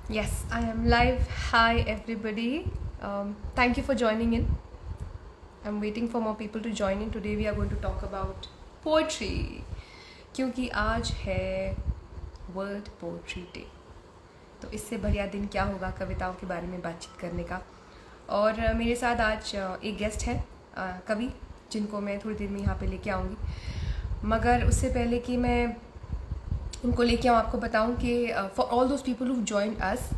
Yes, I am live. Hi, everybody. Thank you for joining in. I'm waiting for more people to join in. Today, we are going to talk about poetry. क्योंकि आज है world pottery day, तो इससे बढ़िया दिन क्या होगा कविताओं के बारे में बातचीत करने का। और मेरे साथ आज एक गेस्ट है, कवि, जिनको मैं थोड़ी देर में यहाँ पे लेके आऊँगी। मगर उससे पहले कि मैं उनको लेके आऊँ, आपको बताऊँ कि for all those people who join us,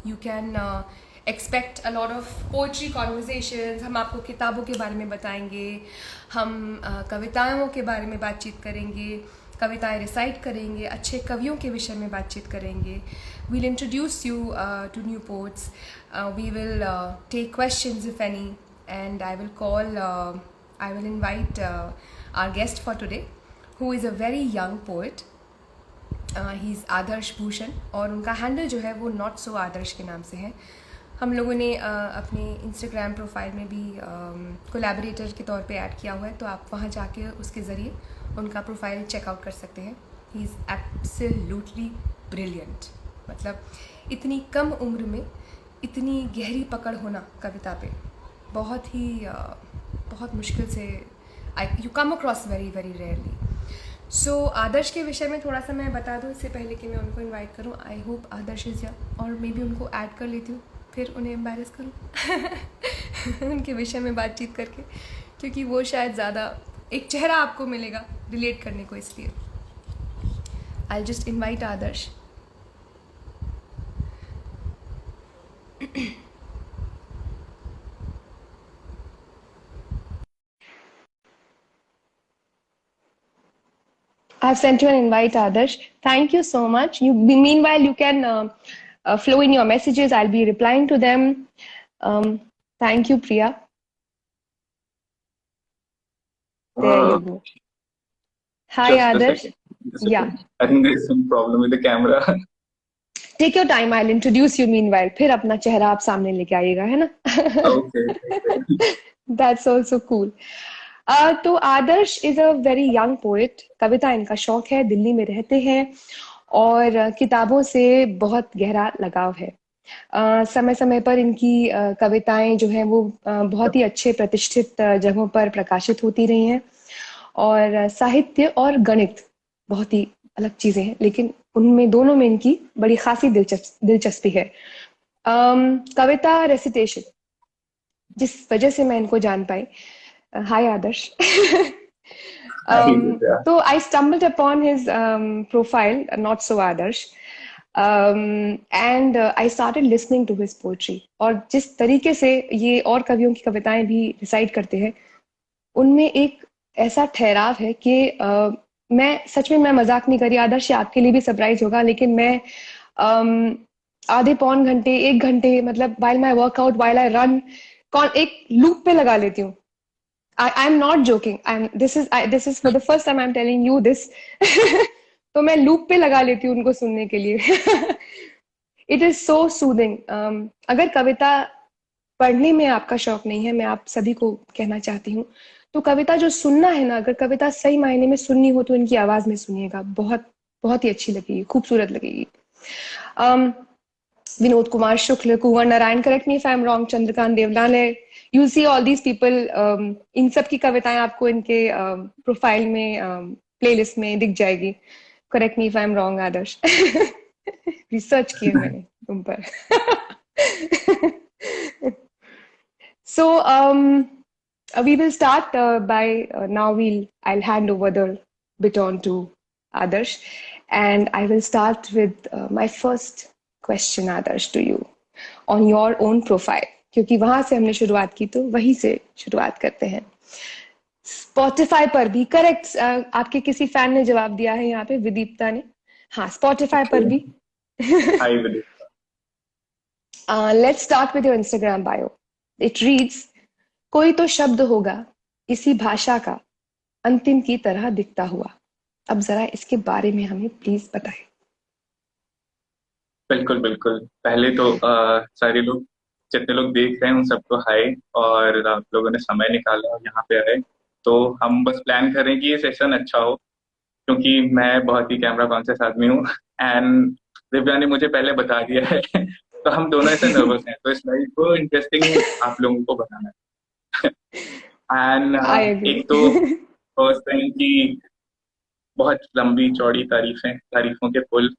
you can expect a lot of poetry conversations. हम आपको किताबों के बारे में बताएंगे, हम कविताओं के बारे में बातचीत करेंगे, कविताएं रिसाइट करेंगे, अच्छे कवियों के विषय में बातचीत करेंगे। We'll introduce you to new poets, we will take questions if any, and I will invite our guest for today, who is a very young poet. He is Adarsh Bhushan, और उनका हैंडल जो है वो नॉट सो आदर्श के नाम से है। हम लोगों ने अपने इंस्टाग्राम प्रोफाइल में भी कोलैबोरेटर के तौर पे ऐड किया हुआ है, तो आप वहाँ जाके उसके ज़रिए उनका प्रोफाइल चेकआउट कर सकते हैं। He is absolutely brilliant. मतलब इतनी कम उम्र में इतनी गहरी पकड़ होना कविता पे बहुत ही बहुत मुश्किल से you come across very very rarely. So Adarsh के विषय में थोड़ा सा मैं बता दूं इससे पहले कि मैं उनको इनवाइट करूं। I hope Adarsh is here, और मे बी उनको ऐड कर लेती हूँ, फिर उन्हें एम्बैरस करूं उनके विषय में बातचीत करके, क्योंकि वो शायद ज़्यादा एक चेहरा आपको मिलेगा रिलेट करने को। इसलिए I just invite Adarsh. I've sent you an invite, Adarsh. Thank you so much. Meanwhile, you can flow in your messages. I'll be replying to them. Thank you, Priya. There you go. Hi, Just a Adarsh. second. Just a Yeah. second. I think there is some problem with the camera. Take your time. I'll introduce you meanwhile. फिर अपना चेहरा आप सामने लेके आइएगा, है ना? Okay. That's also cool. तो Adarsh is a very young poet. कविता इनका शौक है, दिल्ली में रहते हैं, और किताबों से बहुत गहरा लगाव है। समय समय पर इनकी कविताएं जो हैं वो बहुत ही अच्छे प्रतिष्ठित जगहों पर प्रकाशित होती रही हैं। और साहित्य और गणित बहुत ही अलग चीजें हैं, लेकिन उनमें दोनों में इनकी बड़ी खासी दिलचस्पी है। कविता रेसिटेशन, जिस वजह से मैं इनको जान पाई। हाय आदर्श। Hi, Vidya. तो I stumbled upon his profile, not so Adarsh, and I started listening to his poetry. और जिस तरीके से ये और कवियों की कविताएं भी रिसाइट करते हैं, उनमें एक ऐसा ठहराव है कि मैं सच में, मैं मजाक नहीं कर रही आदर्श, ये आपके लिए भी सरप्राइज होगा, लेकिन मैं आधे पौन घंटे, एक घंटे, मतलब while my workout, while I run, कौन एक लूप पे लगा लेती हूँ। I am not joking, this is for the first time I am telling you this. तो मैं लूप पे लगा लेती हूँ उनको सुनने के लिए। It is so soothing. अगर कविता पढ़ने में आपका शौक नहीं है, मैं आप सभी को कहना चाहती हूँ, तो कविता जो सुनना है ना, अगर कविता सही मायने में सुननी हो तो इनकी आवाज में सुनिएगा। बहुत बहुत ही अच्छी लगेगी, खूबसूरत लगेगी। um, Vinod Kumar Shukla, Kunwar Narayan, correct me if I am wrong, Chandrakant Devlane, you see all these people. इन सब की कविताएं आपको इनके प्रोफाइल में, प्लेलिस्ट में दिख जाएगी। Correct me if I am wrong Adarsh. Research किया मैंने तुम पर। So we will start by now. I'll hand over the baton to Adarsh, and I will start with my first question, Adarsh, to you on your own profile, क्योंकि वहां से हमने शुरुआत की, तो वहीं से शुरुआत करते हैं। स्पॉटिफाई पर भी करेक्ट, आपके किसी फैन ने जवाब दिया है यहाँ पे, विदीप्ता ने। हाँ, स्पॉटिफाई पर भी। Hi, Vidya. Let's start with your Instagram bio. It reads, कोई तो शब्द होगा इसी भाषा का, अंतिम की तरह दिखता हुआ। अब जरा इसके बारे में हमें प्लीज बताएं। बिल्कुल बिल्कुल। पहले तो सारे लोग, जितने लोग देख रहे हैं उन सबको हाय। और आप लोगों ने समय निकाला और यहाँ पे आए। तो हम बस प्लान कर रहे हैं कि ये सेशन अच्छा हो, क्योंकि मैं बहुत ही कैमरा कॉन्शियस आदमी हूँ। एंड दिव्या ने मुझे पहले बता दिया है तो हम दोनों ऐसे नर्वस हैं, तो इस लाइफ को इंटरेस्टिंग आप लोगों को बनाना है। एंड आई एक तो एग्री। फर्स्ट थिंग कि बहुत लंबी चौड़ी तारीफें, तारीफों के पुल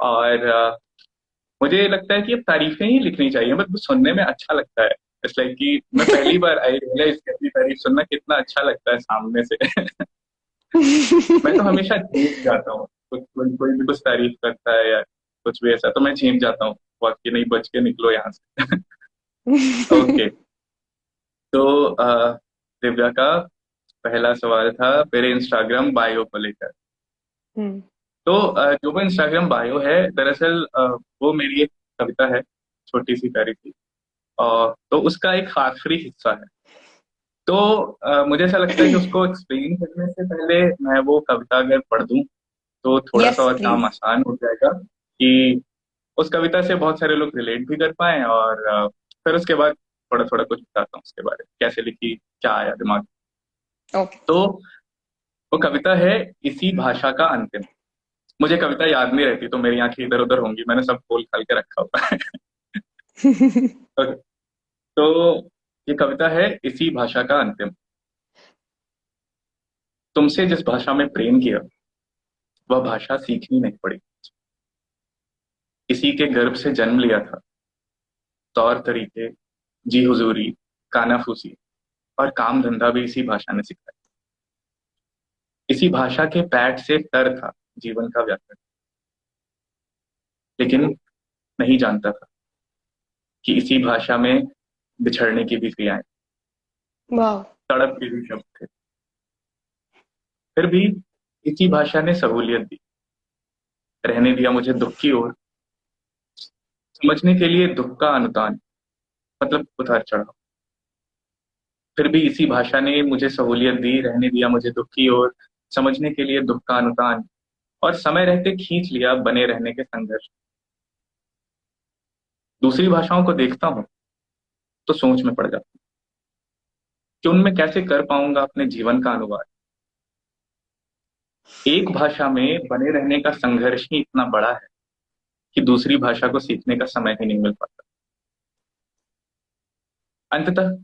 और मुझे लगता है कि अब तारीफें ही लिखनी चाहिए, मतलब सुनने में अच्छा लगता है। इट्स लाइक कि मैं पहली बार आई रियलाइज कि अपनी तारीफ सुनना कितना अच्छा लगता है सामने से मैं तो हमेशा झेम जाता हूँ, कोई भी कुछ तारीफ करता है या कुछ भी ऐसा, तो मैं झेम जाता हूँ बहुत कि नहीं, बच के निकलो यहाँ से ओके। तो दिव्या का पहला सवाल था मेरे इंस्टाग्राम बायो को लेकर। हम्म। तो जो वो इंस्टाग्राम बायो है, दरअसल वो मेरी एक कविता है, छोटी सी प्यारी सी, तो उसका एक आखिरी हिस्सा है। तो मुझे ऐसा लगता है कि उसको एक्सप्लेन करने से पहले मैं वो कविता अगर पढ़ दूं तो थोड़ा यस सा और काम प्लीज। आसान हो जाएगा, कि उस कविता से बहुत सारे लोग रिलेट भी कर पाए, और फिर उसके बाद थोड़ा थोड़ा कुछ बताता हूँ उसके बारे में, कैसे लिखी, क्या आया दिमाग में। ओके। तो वो कविता है इसी भाषा का अंतिम। मुझे कविता याद नहीं रहती तो मेरी आंखें इधर उधर होंगी, मैंने सब खोल खाल के रखा हुआ है Okay, तो ये कविता है इसी भाषा का अंतिम। तुमसे जिस भाषा में प्रेम किया वह भाषा सीखनी नहीं पड़ी। इसी के गर्भ से जन्म लिया था, तौर तरीके, जी हुजूरी, कानाफूसी और काम धंधा भी इसी भाषा ने सिखाया। इसी भाषा के पैट से तर था जीवन का व्याकरण, लेकिन नहीं जानता था कि इसी भाषा में बिछड़ने की भी क्रियाएं, वाह। तड़प के भी शब्द थे। फिर भी इसी भाषा ने सहूलियत दी, रहने दिया मुझे दुख की ओर, समझने के लिए दुख का अनुतान, मतलब उतार चढ़ाव। फिर भी इसी भाषा ने मुझे सहूलियत दी, रहने दिया मुझे दुख की ओर, समझने के लिए दुख का अनुतान, और समय रहते खींच लिया बने रहने के संघर्ष। दूसरी भाषाओं को देखता हूँ तो सोच में पड़ जाता हूँ कि उनमें कैसे कर पाऊंगा अपने जीवन का अनुवाद। एक भाषा में बने रहने का संघर्ष ही इतना बड़ा है कि दूसरी भाषा को सीखने का समय ही नहीं मिल पाता। अंततः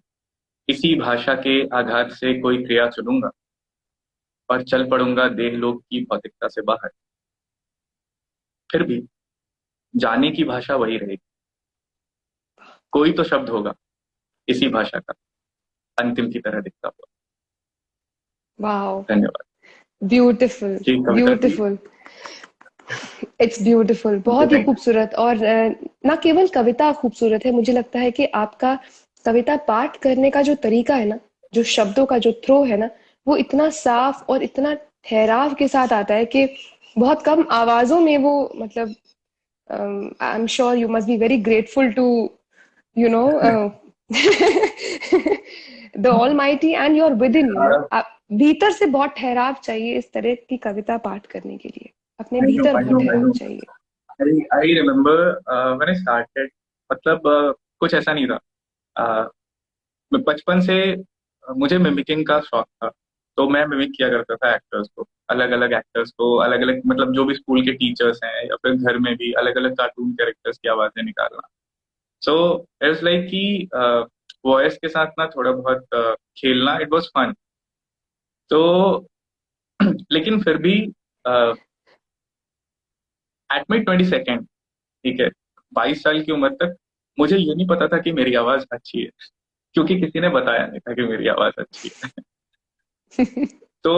इसी भाषा के आघात से कोई क्रिया चुनूंगा और चल पड़ूंगा देह लोक की भौतिकता से बाहर। फिर भी जाने की भाषा वही रहेगी, कोई तो शब्द होगा इसी भाषा का अंतिम की तरह दिखता हुआ। वाह। धन्यवाद। ब्यूटिफुल। जी कविता थी। Beautiful. It's beautiful, thank you, बहुत ही थैंक खूबसूरत। और ना केवल कविता खूबसूरत है, मुझे लगता है कि आपका कविता पाठ करने का जो तरीका है ना, जो शब्दों का जो थ्रो है ना, वो इतना साफ और इतना ठहराव के साथ आता है कि बहुत कम आवाजों में वो, मतलब I am sure you must be very grateful to, you know, the almighty and your within, you know. You. आप भीतर से बहुत ठहराव चाहिए इस तरह की कविता पाठ करने के लिए, अपने आई नो, भीतर आई बहुत नो, आई ठहराव नो। चाहिए। I remember when I started, मतलब कुछ ऐसा नहीं था। uh, मैं बचपन से मुझे मिमिकिंग का शौक था, तो मैं मिमिक किया करता था एक्टर्स को, अलग अलग एक्टर्स को, अलग अलग, मतलब जो भी स्कूल के टीचर्स हैं या फिर घर में भी अलग अलग कार्टून कैरेक्टर्स की आवाजें निकालना। सो इट्स लाइक कि वॉइस के साथ ना थोड़ा बहुत खेलना, इट वाज फन। तो लेकिन फिर भी एट माई 22nd, ठीक है, 22 साल की उम्र तक मुझे ये नहीं पता था कि मेरी आवाज अच्छी है, क्योंकि किसी ने बताया नहीं था कि मेरी आवाज अच्छी है तो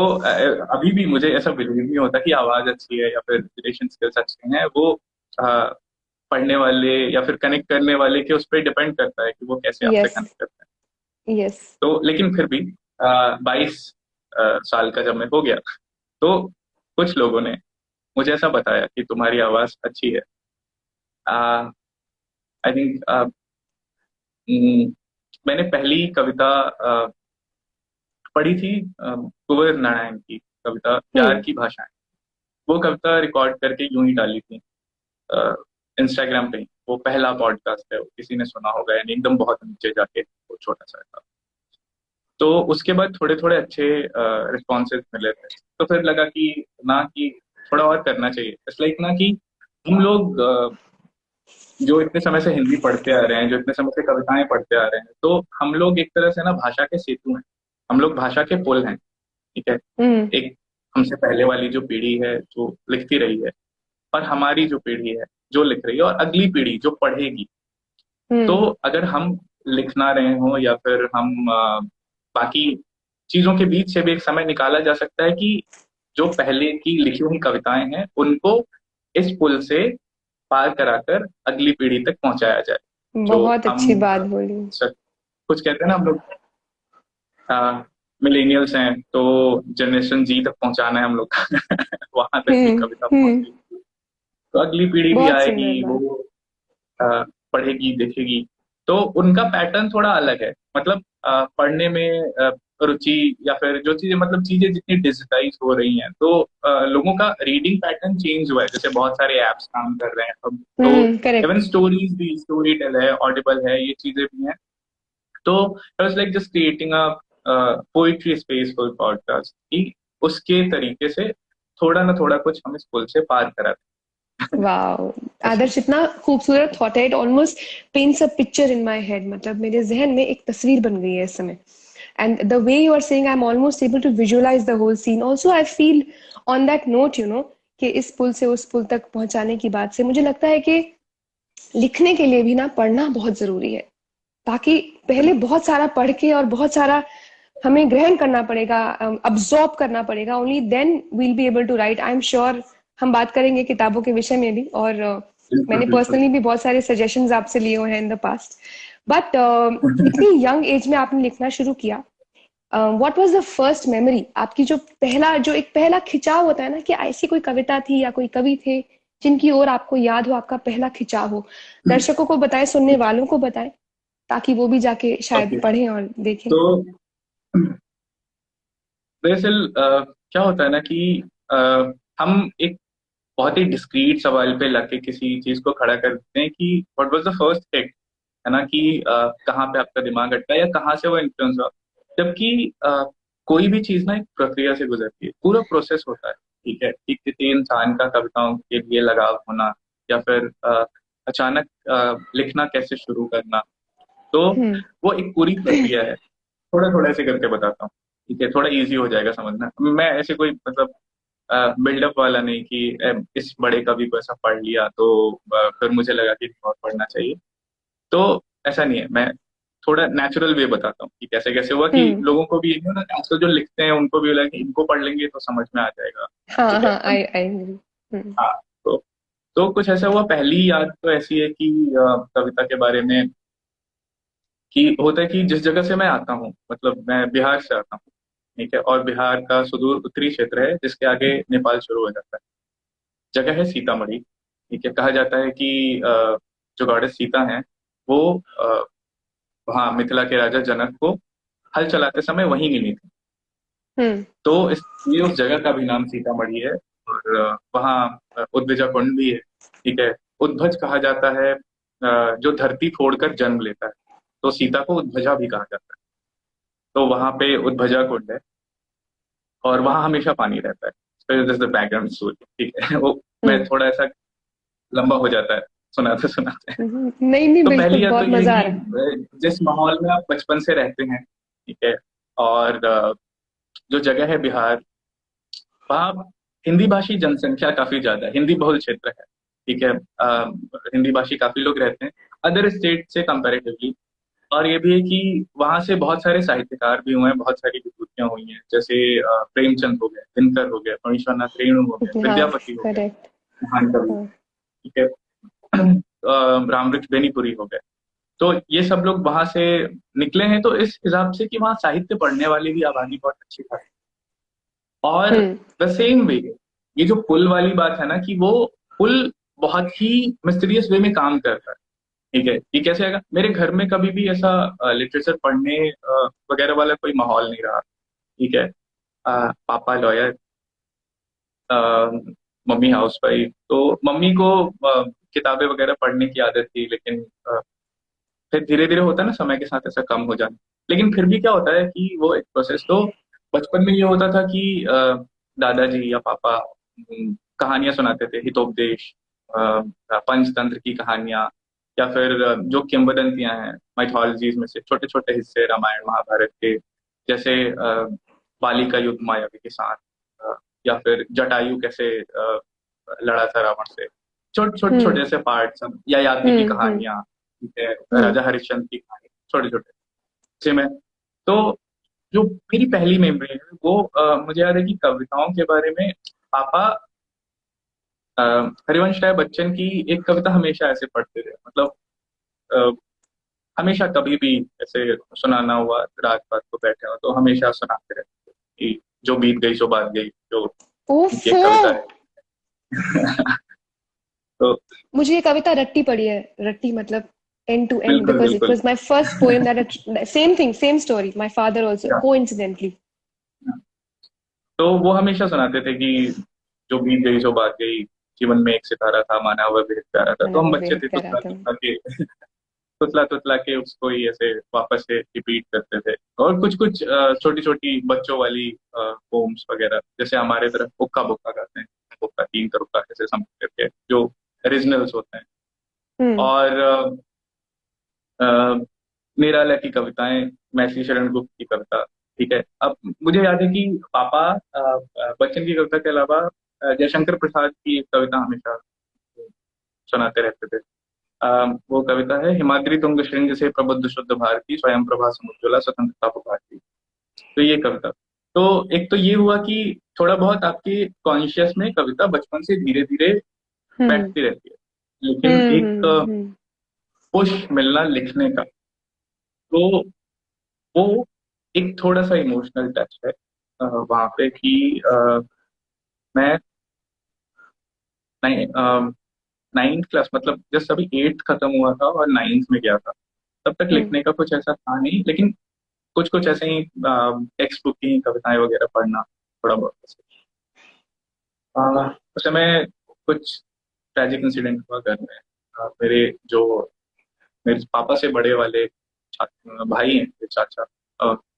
अभी भी मुझे ऐसा बिलीव नहीं होता कि आवाज अच्छी है या फिर रिलेशन स्किल्स अच्छे हैं। वो अ, पढ़ने वाले या फिर कनेक्ट करने वाले के उस पर डिपेंड करता है कि वो कैसे आपसे यस। कनेक्ट करता है। यस। तो लेकिन फिर भी 22 साल का जब मैं हो गया तो कुछ लोगों ने मुझे ऐसा बताया कि तुम्हारी आवाज अच्छी है। आई थिंक मैंने पहली कविता पढ़ी थी कुंवर नारायण की कविता प्यार हम्म। की भाषाएं। वो कविता रिकॉर्ड करके यूं ही डाली थी इंस्टाग्राम पे ही। वो पहला पॉडकास्ट है, वो किसी ने सुना होगा, यानी एकदम बहुत नीचे जाके वो छोटा सा था। तो उसके बाद थोड़े थोड़े अच्छे रिस्पॉन्सेज मिले थे, तो फिर लगा कि ना कि थोड़ा और करना चाहिए। इट्स लाइक ना कि हम लोग जो इतने समय से हिंदी पढ़ते आ रहे हैं, जो इतने समय से कविताएं पढ़ते आ रहे हैं, तो हम लोग एक तरह से ना भाषा के सेतु हैं, हम लोग भाषा के पुल हैं। ठीक है। हम्म। एक हमसे पहले वाली जो पीढ़ी है जो लिखती रही है, और हमारी जो पीढ़ी है जो लिख रही है, और अगली पीढ़ी जो पढ़ेगी। तो हम्म। अगर हम लिख ना रहे हो, या फिर हम बाकी चीजों के बीच से भी एक समय निकाला जा सकता है कि जो पहले की लिखी हुई कविताएं हैं उनको इस पुल से पार कराकर अगली पीढ़ी तक पहुंचाया जाए। जो बहुत हम अच्छी बात बोली। सर, कुछ कहते हैं ना हम लोग मिलेनियल्स हैं, तो जनरेशन जी तक पहुंचाना है हम लोग वहां तक भी कविता हम्म। पहुंचेगी, तो अगली पीढ़ी भी बहुत आएगी, सुंदर वो बात। अ, पढ़ेगी देखेगी। तो उनका पैटर्न थोड़ा अलग है, मतलब पढ़ने में रुचि, या फिर जो चीजें, मतलब चीजें जितनी डिजिटाइज हो रही हैं, तो लोगों का रीडिंग पैटर्न चेंज हुआ है। जैसे बहुत सारे एप्स काम कर रहे हैं अब तो, इवन करेक्ट। स्टोरीज भी, स्टोरी टेल है, ऑडिबल है, ये चीजें भी हैं। तो it was like just creating a poetry space for podcast, कि उसके तरीके से थोड़ा ना थोड़ा कुछ हम इस पुल से पार करा दें। वाओ, ऐसा। आदर्श इतना खूबसूरत थॉट है, it almost paints a picture in my head, मतलब मेरे जहन में एक तस्वीर बन गई है इस समय। And the way you are saying, I am almost able to visualize the whole scene. Also I feel on that note, कि इस पुल से उस पुल तक पहुंचाने की बात से मुझे लगता है कि लिखने के लिए भी ना पढ़ना बहुत जरूरी है। ताकि पहले बहुत सारा पढ़ के और बहुत सारा हमें ग्रहण करना पड़ेगा, अब्सॉर्ब करना पड़ेगा, only then we'll be able to write. I am sure हम बात करेंगे किताबों के विषय में भी, और बिल्कुल मैंने बिल्कुल। पर्सनली भी बहुत सारे सजेशंस आपसे लिए हुए हैं इन द पास्ट। बट इतनी यंग एज में आपने लिखना शुरू किया, what was the first memory आपकी, जो एक पहला खिंचाव होता है ना, कि ऐसी कोई कविता थी या कोई कवि थे जिनकी ओर आपको याद हो, आपका पहला खिंचाव हो? दर्शकों को बताएं, सुनने वालों को बताएं, ताकि वो भी जाके शायद ओके। पढ़ें और देखें। तो दरअसल क्या होता है ना कि अ, हम एक बहुत ही डिस्क्रीट सवाल पे लाके किसी चीज को खड़ा कर देते हैं कि what was the first hit, है ना, कि कहाँ पे आपका दिमाग अटका या कहाँ से वो इन्फ्लुएंस हुआ। जबकि कोई भी चीज ना एक प्रक्रिया से गुजरती है, पूरा प्रोसेस होता है। ठीक है, कि किसी इंसान का कविताओं के लिए लगाव होना, या फिर अचानक लिखना कैसे शुरू करना, तो हम्म। वो एक पूरी प्रक्रिया है। थोड़ा थोड़ा ऐसे करके बताता हूँ, ठीक है, थोड़ा इजी हो जाएगा समझना। मैं ऐसे कोई मतलब बिल्डअप वाला नहीं कि इस बड़े कवि को ऐसा पढ़ लिया तो फिर मुझे लगा कि और पढ़ना चाहिए। तो ऐसा नहीं है, मैं थोड़ा नेचुरल वे बताता हूँ कि कैसे कैसे हुआ, कि हम्म। लोगों को भी ये ना, आजकल जो लिखते हैं उनको भी लगा कि इनको पढ़ लेंगे तो समझ में आ जाएगा। हाँ ठीक है। हाँ, आई आई एग्री। हम्म। हाँ। तो कुछ ऐसा हुआ। पहली याद तो ऐसी है कि कविता के बारे में, कि होता है कि जिस जगह से मैं आता हूँ, मतलब मैं बिहार से आता हूँ। ठीक है, और बिहार का सुदूर उत्तरी क्षेत्र है जिसके आगे नेपाल शुरू हो जाता है। जगह है सीतामढ़ी। ठीक है, कहा जाता है कि जो गॉडेस सीता हैं, वो वहाँ मिथिला के राजा जनक को हल चलाते समय वहीं मिली थी। हम्म। तो इसलिए उस जगह का भी नाम सीतामढ़ी है। और वहाँ उद्विजा कुंड भी है। ठीक है। उद्भज कहा जाता है जो धरती फोड़कर जन्म लेता है, तो सीता को उद्भजा भी कहा जाता है। तो वहां पे उद्भजा कुंड है, और वहां हमेशा पानी रहता है। So this is the background story, ठीक है। वो मैं हम्म। थोड़ा ऐसा लंबा हो जाता है सुनाते सुनाते। नहीं नहीं, तो बिल्कुल, पहली बात तो बहुत ये है मजा आ कि रहा है। जिस माहौल में आप बचपन से रहते हैं, ठीक है, और जो जगह है बिहार, वहाँ हिंदी भाषी जनसंख्या काफी ज्यादा है, हिंदी बहुल क्षेत्र है। ठीक है। हिंदी भाषी काफी लोग रहते हैं अदर स्टेट से कंपैरेटिवली। और ये भी है कि वहां से बहुत सारे साहित्यकार भी हुए हैं, बहुत सारी विभूतियां हुई हैं, जैसे प्रेमचंद हो गए, दिनकर हो गए, मणिशर्मा रेणु हो गए, हाँ, विद्यापति हो गए, करेक्ट। महान कवि। हाँ। ठीक है। रामवृक्ष बेनीपुरी हो गए। तो ये सब लोग वहां से निकले हैं, तो इस हिसाब से कि वहाँ साहित्य पढ़ने वाली भी आबादी बहुत अच्छी खासी। और हम्म। द सेम वे, ये जो पुल वाली बात है ना, कि वो पुल बहुत ही मिस्टीरियस वे में काम करता है। ठीक है, ये कैसे आएगा, मेरे घर में कभी भी ऐसा लिटरेचर पढ़ने वगैरह वाला कोई माहौल नहीं रहा। ठीक है। पापा लॉयर, मम्मी हाउस वाइफ, तो मम्मी को किताबें वगैरह पढ़ने की आदत थी, लेकिन फिर धीरे धीरे होता है ना समय के साथ ऐसा कम हो जाना। लेकिन फिर भी क्या होता है कि वो एक प्रोसेस, तो बचपन में ये होता था कि दादाजी या पापा कहानियां सुनाते थे, हितोपदेश, पंचतंत्र की कहानियां, या फिर जो किंवदंतियां हैं माइथोलॉजीज में से छोटे छोटे हिस्से रामायण महाभारत के, जैसे बाली का युद्ध मायावी के साथ, या फिर जटायु कैसे लड़ा था रावण से, छोटे छोटे हम्म छोटे से पार्ट, या यादवी की हम्म कहानियां, ठीक है, हम्म राजा हरिश्चंद्र की कहानी, छोटे छोटे से में। तो जो मेरी पहली मेमोरी है वो मुझे याद है कि कविताओं के बारे में पापा अ, हरिवंश राय बच्चन की एक कविता हमेशा ऐसे पढ़ते थे, मतलब अ, हमेशा कभी भी ऐसे सुनाना हुआ, रात रात को बैठे हो तो हमेशा सुनाते रहते थे कि जो बीत गई सो बात गई, जो उनकी ओफो, एक कविता है। तो मुझे ये कविता रट्टी पड़ी है, रट्टी मतलब end to end, बिल्कुल because it बिल्कुल। was my first poem same thing, same story, my father also या, coincidentally. तो वो हमेशा सुनाते थे कि जो बीत गई सो बात गई, जीवन में एक सितारा था, माना हुआ बेहद प्यारा था। तो मैंने हम वो बच्चे बेहद थे, करा तुतला था। तुतला के तुतला तुतला के उसको ही ऐसे वापस से रिपीट करते थे। और कुछ कुछ छोटी छोटी बच्चों वाली पोम्स वगैरह, जैसे हमारे तरफ उक्का बुक्का कहते हैं, बुक्का तीन का रुक्का ऐसे समझ करके, जो ओरिजिनल्स होते हैं। हम्म और अ, निराला की कविताएं, मैथिली शरण गुप्त की कविता, ठीक है। अब मुझे याद है कि पापा बच्चन की कविता के अलावा जयशंकर प्रसाद की एक कविता हमेशा सुनाते रहते थे। वो कविता है, हिमाद्री तुंग श्रृंग से प्रबुद्ध शुद्ध भारती, स्वयं प्रभा समुज्ज्वला स्वतंत्रता भारती। तो ये कविता, तो एक तो ये हुआ कि थोड़ा बहुत आपके कॉन्शियस में कविता बचपन से धीरे धीरे हम्म बैठती रहती है, लेकिन एक हम्म। पुश मिलना लिखने का, तो वो एक थोड़ा सा इमोशनल टच है वहां पे कि मैं नाइन्थ क्लास, मतलब जस्ट अभी एट्थ खत्म हुआ था और नाइन्थ में गया था, तब तक हम्म लिखने का कुछ ऐसा था नहीं, लेकिन कुछ कुछ ऐसे ही टेक्स्ट बुक की कविताएं वगैरह पढ़ना थोड़ा बहुत ऐसे। अ, उस समय कुछ ट्रैजिक इंसिडेंट हुआ घर में। जो मेरे पापा से बड़े वाले भाई हैं, मेरे चाचा,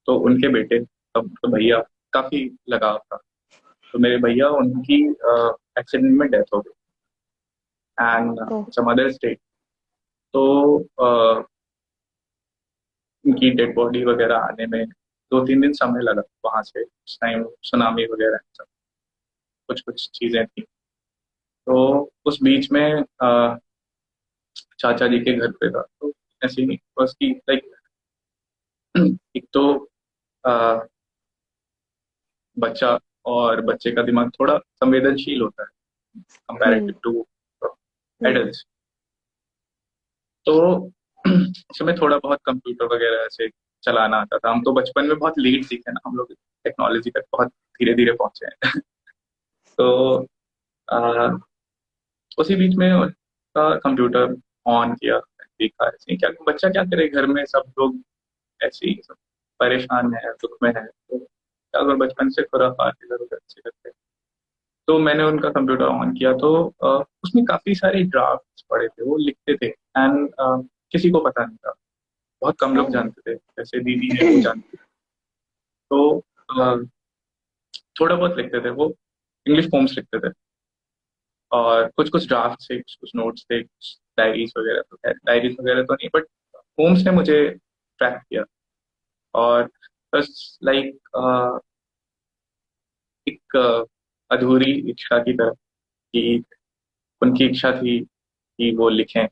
तो उनके बेटे, तब तो भैया, काफी लगाव था। तो मेरे भैया, उनकी एक्सीडेंट में डेथ हो गई, and oh some other state. तो अ, उनकी डेड बॉडी वगैरह आने में 2-3 दिन समय लगा वहां से। उस टाइम सुनामी वगैरह सब कुछ कुछ चीजें थी। तो उस बीच में चाचा जी के घर पे था, तो ऐसे ही बस की लाइक एक तो अ, बच्चा, और बच्चे का दिमाग थोड़ा संवेदनशील होता है हम्म कंपैरेटिव टू हम्म एडल्ट। तो उसमें थोड़ा बहुत कंप्यूटर वगैरह ऐसे चलाना आता था। हम तो बचपन में बहुत लेट सीखे ना, हम लोग टेक्नोलॉजी तक बहुत धीरे धीरे पहुंचे हैं। तो आ, उसी बीच में उसका कंप्यूटर ऑन किया, देखा ऐसे ही, क्या बच्चा क्या करे, घर में सब लोग ऐसे ही सब परेशान है, दुख में है, तो क्या अगर बचपन से खुराफात इधर उधर से करते। तो मैंने उनका कंप्यूटर ऑन किया, तो उसमें काफी सारे ड्राफ्ट्स पड़े थे, वो लिखते थे, एंड किसी को पता नहीं था, बहुत कम ओ लोग जानते थे, जैसे दीदी है वो जानती थी। तो अ, थोड़ा बहुत लिखते थे वो, इंग्लिश पोम्स लिखते थे, और कुछ कुछ ड्राफ्ट थे, कुछ कुछ नोट्स थे, कुछ डायरीज वगैरह, तो खैर डायरीज वगैरह तो नहीं, बट पोम्स ने मुझे ट्रैक किया। और बस लाइक एक अधूरी इच्छा की तरह, कि उनकी इच्छा थी कि वो लिखें,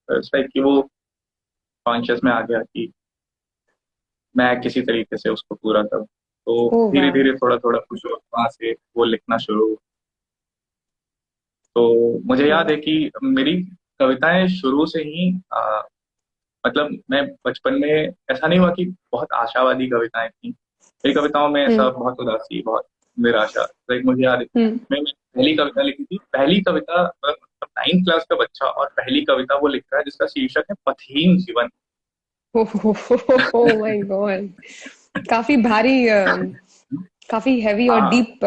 बस लाइक कि वो कॉन्शियस में आ गया कि मैं किसी तरीके से उसको पूरा करूं। तो ओ धीरे वाह। धीरे थोड़ा थोड़ा कुछ वहां से वो लिखना शुरू हुआ। तो मुझे ओ याद है कि मेरी कविताएं शुरू से ही मतलब मैं बचपन में, ऐसा नहीं हुआ कि बहुत आशावादी कविताएं थी, मेरी कविताओं में ऐसा हम्म बहुत उदासी, बहुत निराशा। लाइक मुझे याद है, हम्म मैंने पहली कविता लिखी थी, पहली कविता, मतलब नाइन्थ क्लास का बच्चा और पहली कविता वो लिख रहा है जिसका शीर्षक है पथहीन जीवन। ओ माय गॉड, काफी भारी, काफी हैवी और हाँ डीप।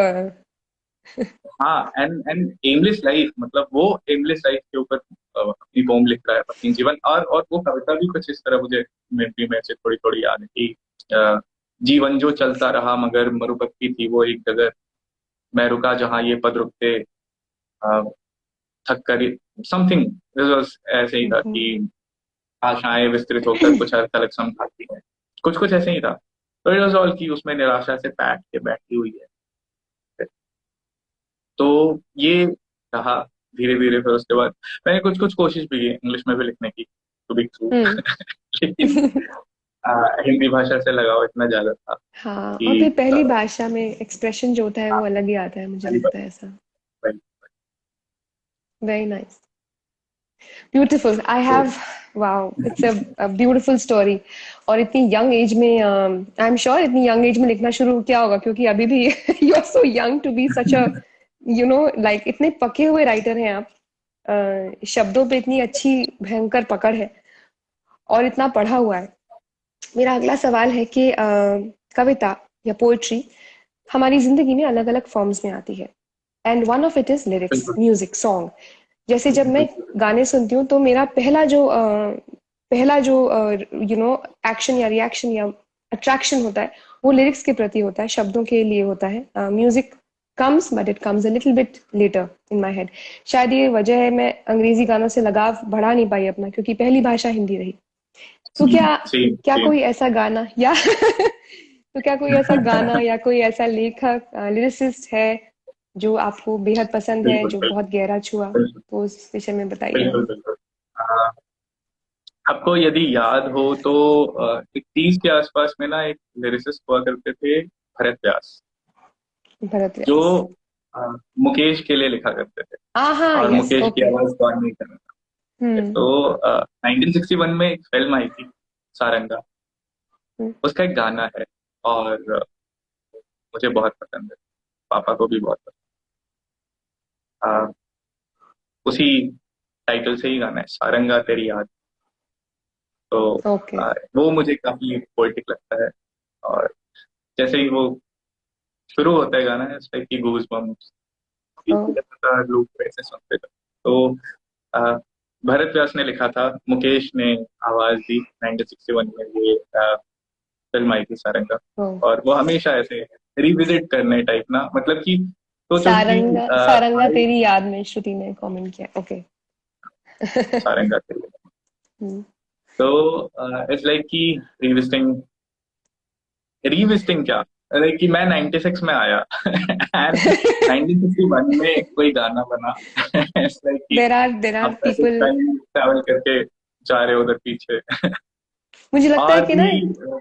हाँ, एंड एमलेस लाइफ, मतलब वो एमलेस लाइफ के ऊपर अपनी पोम लिख रहा है, पथहीन जीवन। और वो कविता भी कुछ इस तरह मुझे मेमोरी में से थोड़ी थोड़ी याद है कि अ, जीवन जो चलता रहा मगर मरुपट्टी थी वो एक डगर, मैं रुका जहां ये पद रुकते, थक कर समथिंग ऐसे ही था कि आशाएं विस्तृत होकर कुछ अर्थ अलग समझाती हैं, कुछ कुछ ऐसे ही था। तो इट वॉज ऑल की उसमें निराशा से पैट के बैठी हुई है। तो ये रहा धीरे धीरे। फिर उसके बाद मैंने कुछ कुछ कोशिश भी की इंग्लिश में भी लिखने की, टू बी ट्रू। हम्म। लेकिन हिंदी भाषा से लगाव इतना ज्यादा था हाँ, और कि फिर पहली भाषा में एक्सप्रेशन जो होता है हाँ, वो अलग ही आता है, मुझे पहली बार लगता है ऐसा। पहली- very nice, beautiful. I too have, wow, it's a beautiful story. और इतनी यंग एज में, आई एम श्योर इतनी यंग एज में लिखना शुरू किया होगा, क्योंकि अभी भी you are so young to be such a, you know, like इतने पके हुए राइटर हैं आप। शब्दों पे इतनी अच्छी भयंकर पकड़ है, और इतना पढ़ा हुआ है। मेरा अगला सवाल है कि कविता या पोएट्री हमारी जिंदगी में अलग अलग फॉर्म्स में आती है, and one of it is lyrics, बिल्कुल म्यूजिक, सॉन्ग। जैसे जब मैं बिल्कुल गाने सुनती हूँ तो मेरा पहला जो यू नो एक्शन या रिएक्शन या अट्रैक्शन होता है, वो लिरिक्स के प्रति होता है, शब्दों के लिए होता है। Music comes, but it comes a little bit letter in my head. शायद ये वजह है मैं अंग्रेजी गानों से लगाव बढ़ा नहीं पाई अपना, क्योंकि पहली भाषा हिंदी रही। तो क्या सेम क्या सेम। कोई ऐसा गाना या तो क्या कोई ऐसा गाना या कोई ऐसा लेखक, लिरिसिस्ट है जो आपको बेहद पसंद है, बिल्कुल जो बिल्कुल बहुत गहरा छुआ? बिल्कुल तो उस विषय में बताइए बिल्कुल हमें। बिल्कुल। आपको यदि याद हो तो 30 के आसपास में ना एक लिरिसिस्ट हुआ करते थे, भरत व्यास, भरत जो व्यास। अ, मुकेश के लिए लिखा करते थे। हाँ, और यस, मुकेश की ओके। आवाज कौन नहीं करता। हम्म। तो 1961 में एक फिल्म आई थी, सारंगा। हम्म, उसका एक गाना है, और मुझे बहुत पसंद है, पापा को भी बहुत पसंद। उसी टाइटल से ही गाना है, सारंगा तेरी याद। तो ओके। वो मुझे काफी पोएटिक लगता है। और जैसे ही वो शुरू होता है गाना, इट्स लाइक कि गूज बम्स, ओ, लगातार लूप ऐसे सुनते थे। तो अ, भरत व्यास ने लिखा था, मुकेश ने आवाज दी। 1961 में ये फिल्म आई थी, सारंगा। ओ। और वो हमेशा ऐसे रिविजिट करने टाइप ना, मतलब कि सोचो कि सारंगा, सारंगा भाई, तेरी याद में श्रुति ने कमेंट किया, ओके। सारंगा के लिए। हम्म। तो इट्स लाइक कि रिविजिटिंग, रिविजिटिंग क्या, लाइक कि मैं 96 में आया एंड 1961 में कोई गाना बना। इट्स लाइक कि देर आर आप ऐसे पीपल। टाइम ट्रैवल करके जा रहे हो उधर पीछे। मुझे लगता है आज कि ना, भी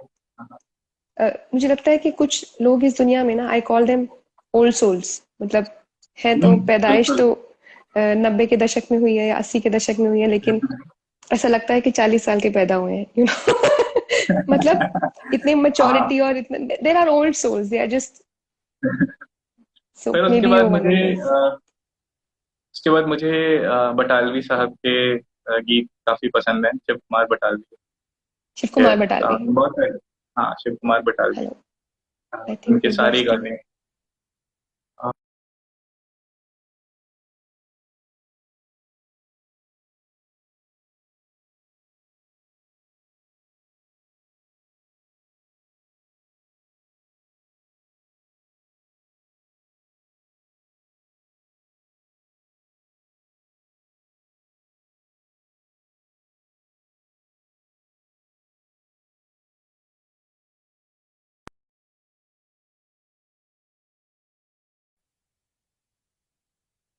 मुझे लगता है कि कुछ लोग इस दुनिया में ना, I call them old souls, मतलब है तो पैदाइश बिल्कुल। तो 90 के दशक में हुई है या 80 के दशक में हुई है, लेकिन ऐसा लगता है कि 40 साल के पैदा हुए हैं, यू नो। मतलब इतने हाँ, मैच्योरिटी, और इतने there are old souls, they are just, so फिर मे उसके बी यू बाद वन ऑफ मुझे दोस। बटालवी साहब के गीत काफी पसंद हैं, शिव कुमार बटालवी शिव के। कुमार बटालवी। बहुत सारे, हाँ, Shiv Kumar Batalvi. Hello, I think उनके वी सारे लॉस्ट यू। गाने। अ,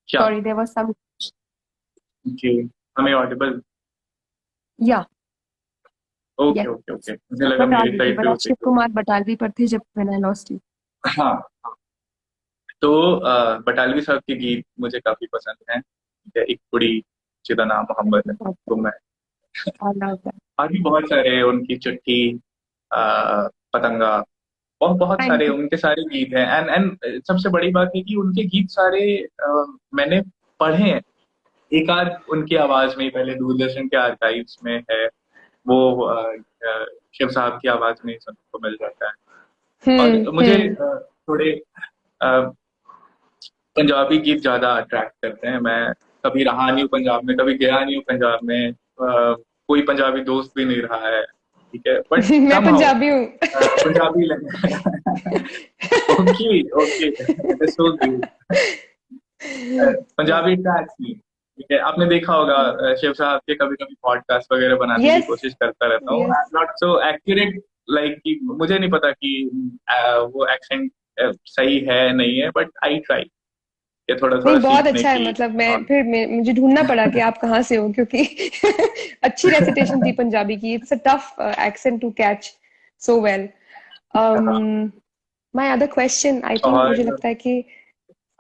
क्या? सॉरी, देयर वाज सम, जी, हमें ऑडिबल। या, ओके ओके यस, ओके, मुझे आप लगा बता मेरी दीजिए, साइड बट पे आप होते शिव तो। कुमार बटालवी पर थे जब मैंने लॉस्ट यू। हाँ, तो बटालवी साहब के गीत मुझे काफी पसंद हैं। ठीक है, एक कुड़ी जिदा नाम मोहम्मद है, तो मैं, आई लव दैट। और भी बहुत सारे उनकी चिट्ठी, पतंगा, और बहुत सारे एंड उनके सारे गीत हैं। एंड एंड सबसे बड़ी बात है कि उनके गीत सारे मैंने पढ़े हैं, एक आध उनकी आवाज में ही, पहले दूरदर्शन के आर्काइव्स में है वो। शिव साहब की आवाज में ही सुनने को मिल जाता है। और मुझे हम्म। थोड़े अ, पंजाबी गीत ज्यादा अट्रैक्ट करते हैं। मैं कभी रहा नहीं हूँ पंजाब में, कभी गया नहीं हूँ पंजाब में, कोई पंजाबी दोस्त भी नहीं रहा है, ठीक है, बट मैं समहाउ पंजाबी हूँ। पंजाबी लग okay okay, that's so cute. Punjabi tracks नहीं। ठीक है, आपने देखा होगा शिव साहब के कभी कभी पॉडकास्ट वगैरह बनाने की यस, कोशिश करता रहता हूँ। Yes. I am not so accurate, like कि मुझे नहीं पता कि वो एक्सेंट सही है नहीं है, बट आई ट्राई कि थोड़ा नहीं, थोड़ा बहुत सीखने अच्छा है। की। मतलब और मुझे ढूंढना पड़ा कि आप कहाँ से हो, क्योंकि अच्छी रेसिटेशन थी पंजाबी की। It's a tough accent to catch so well. My other question, I think मुझे और लगता है कि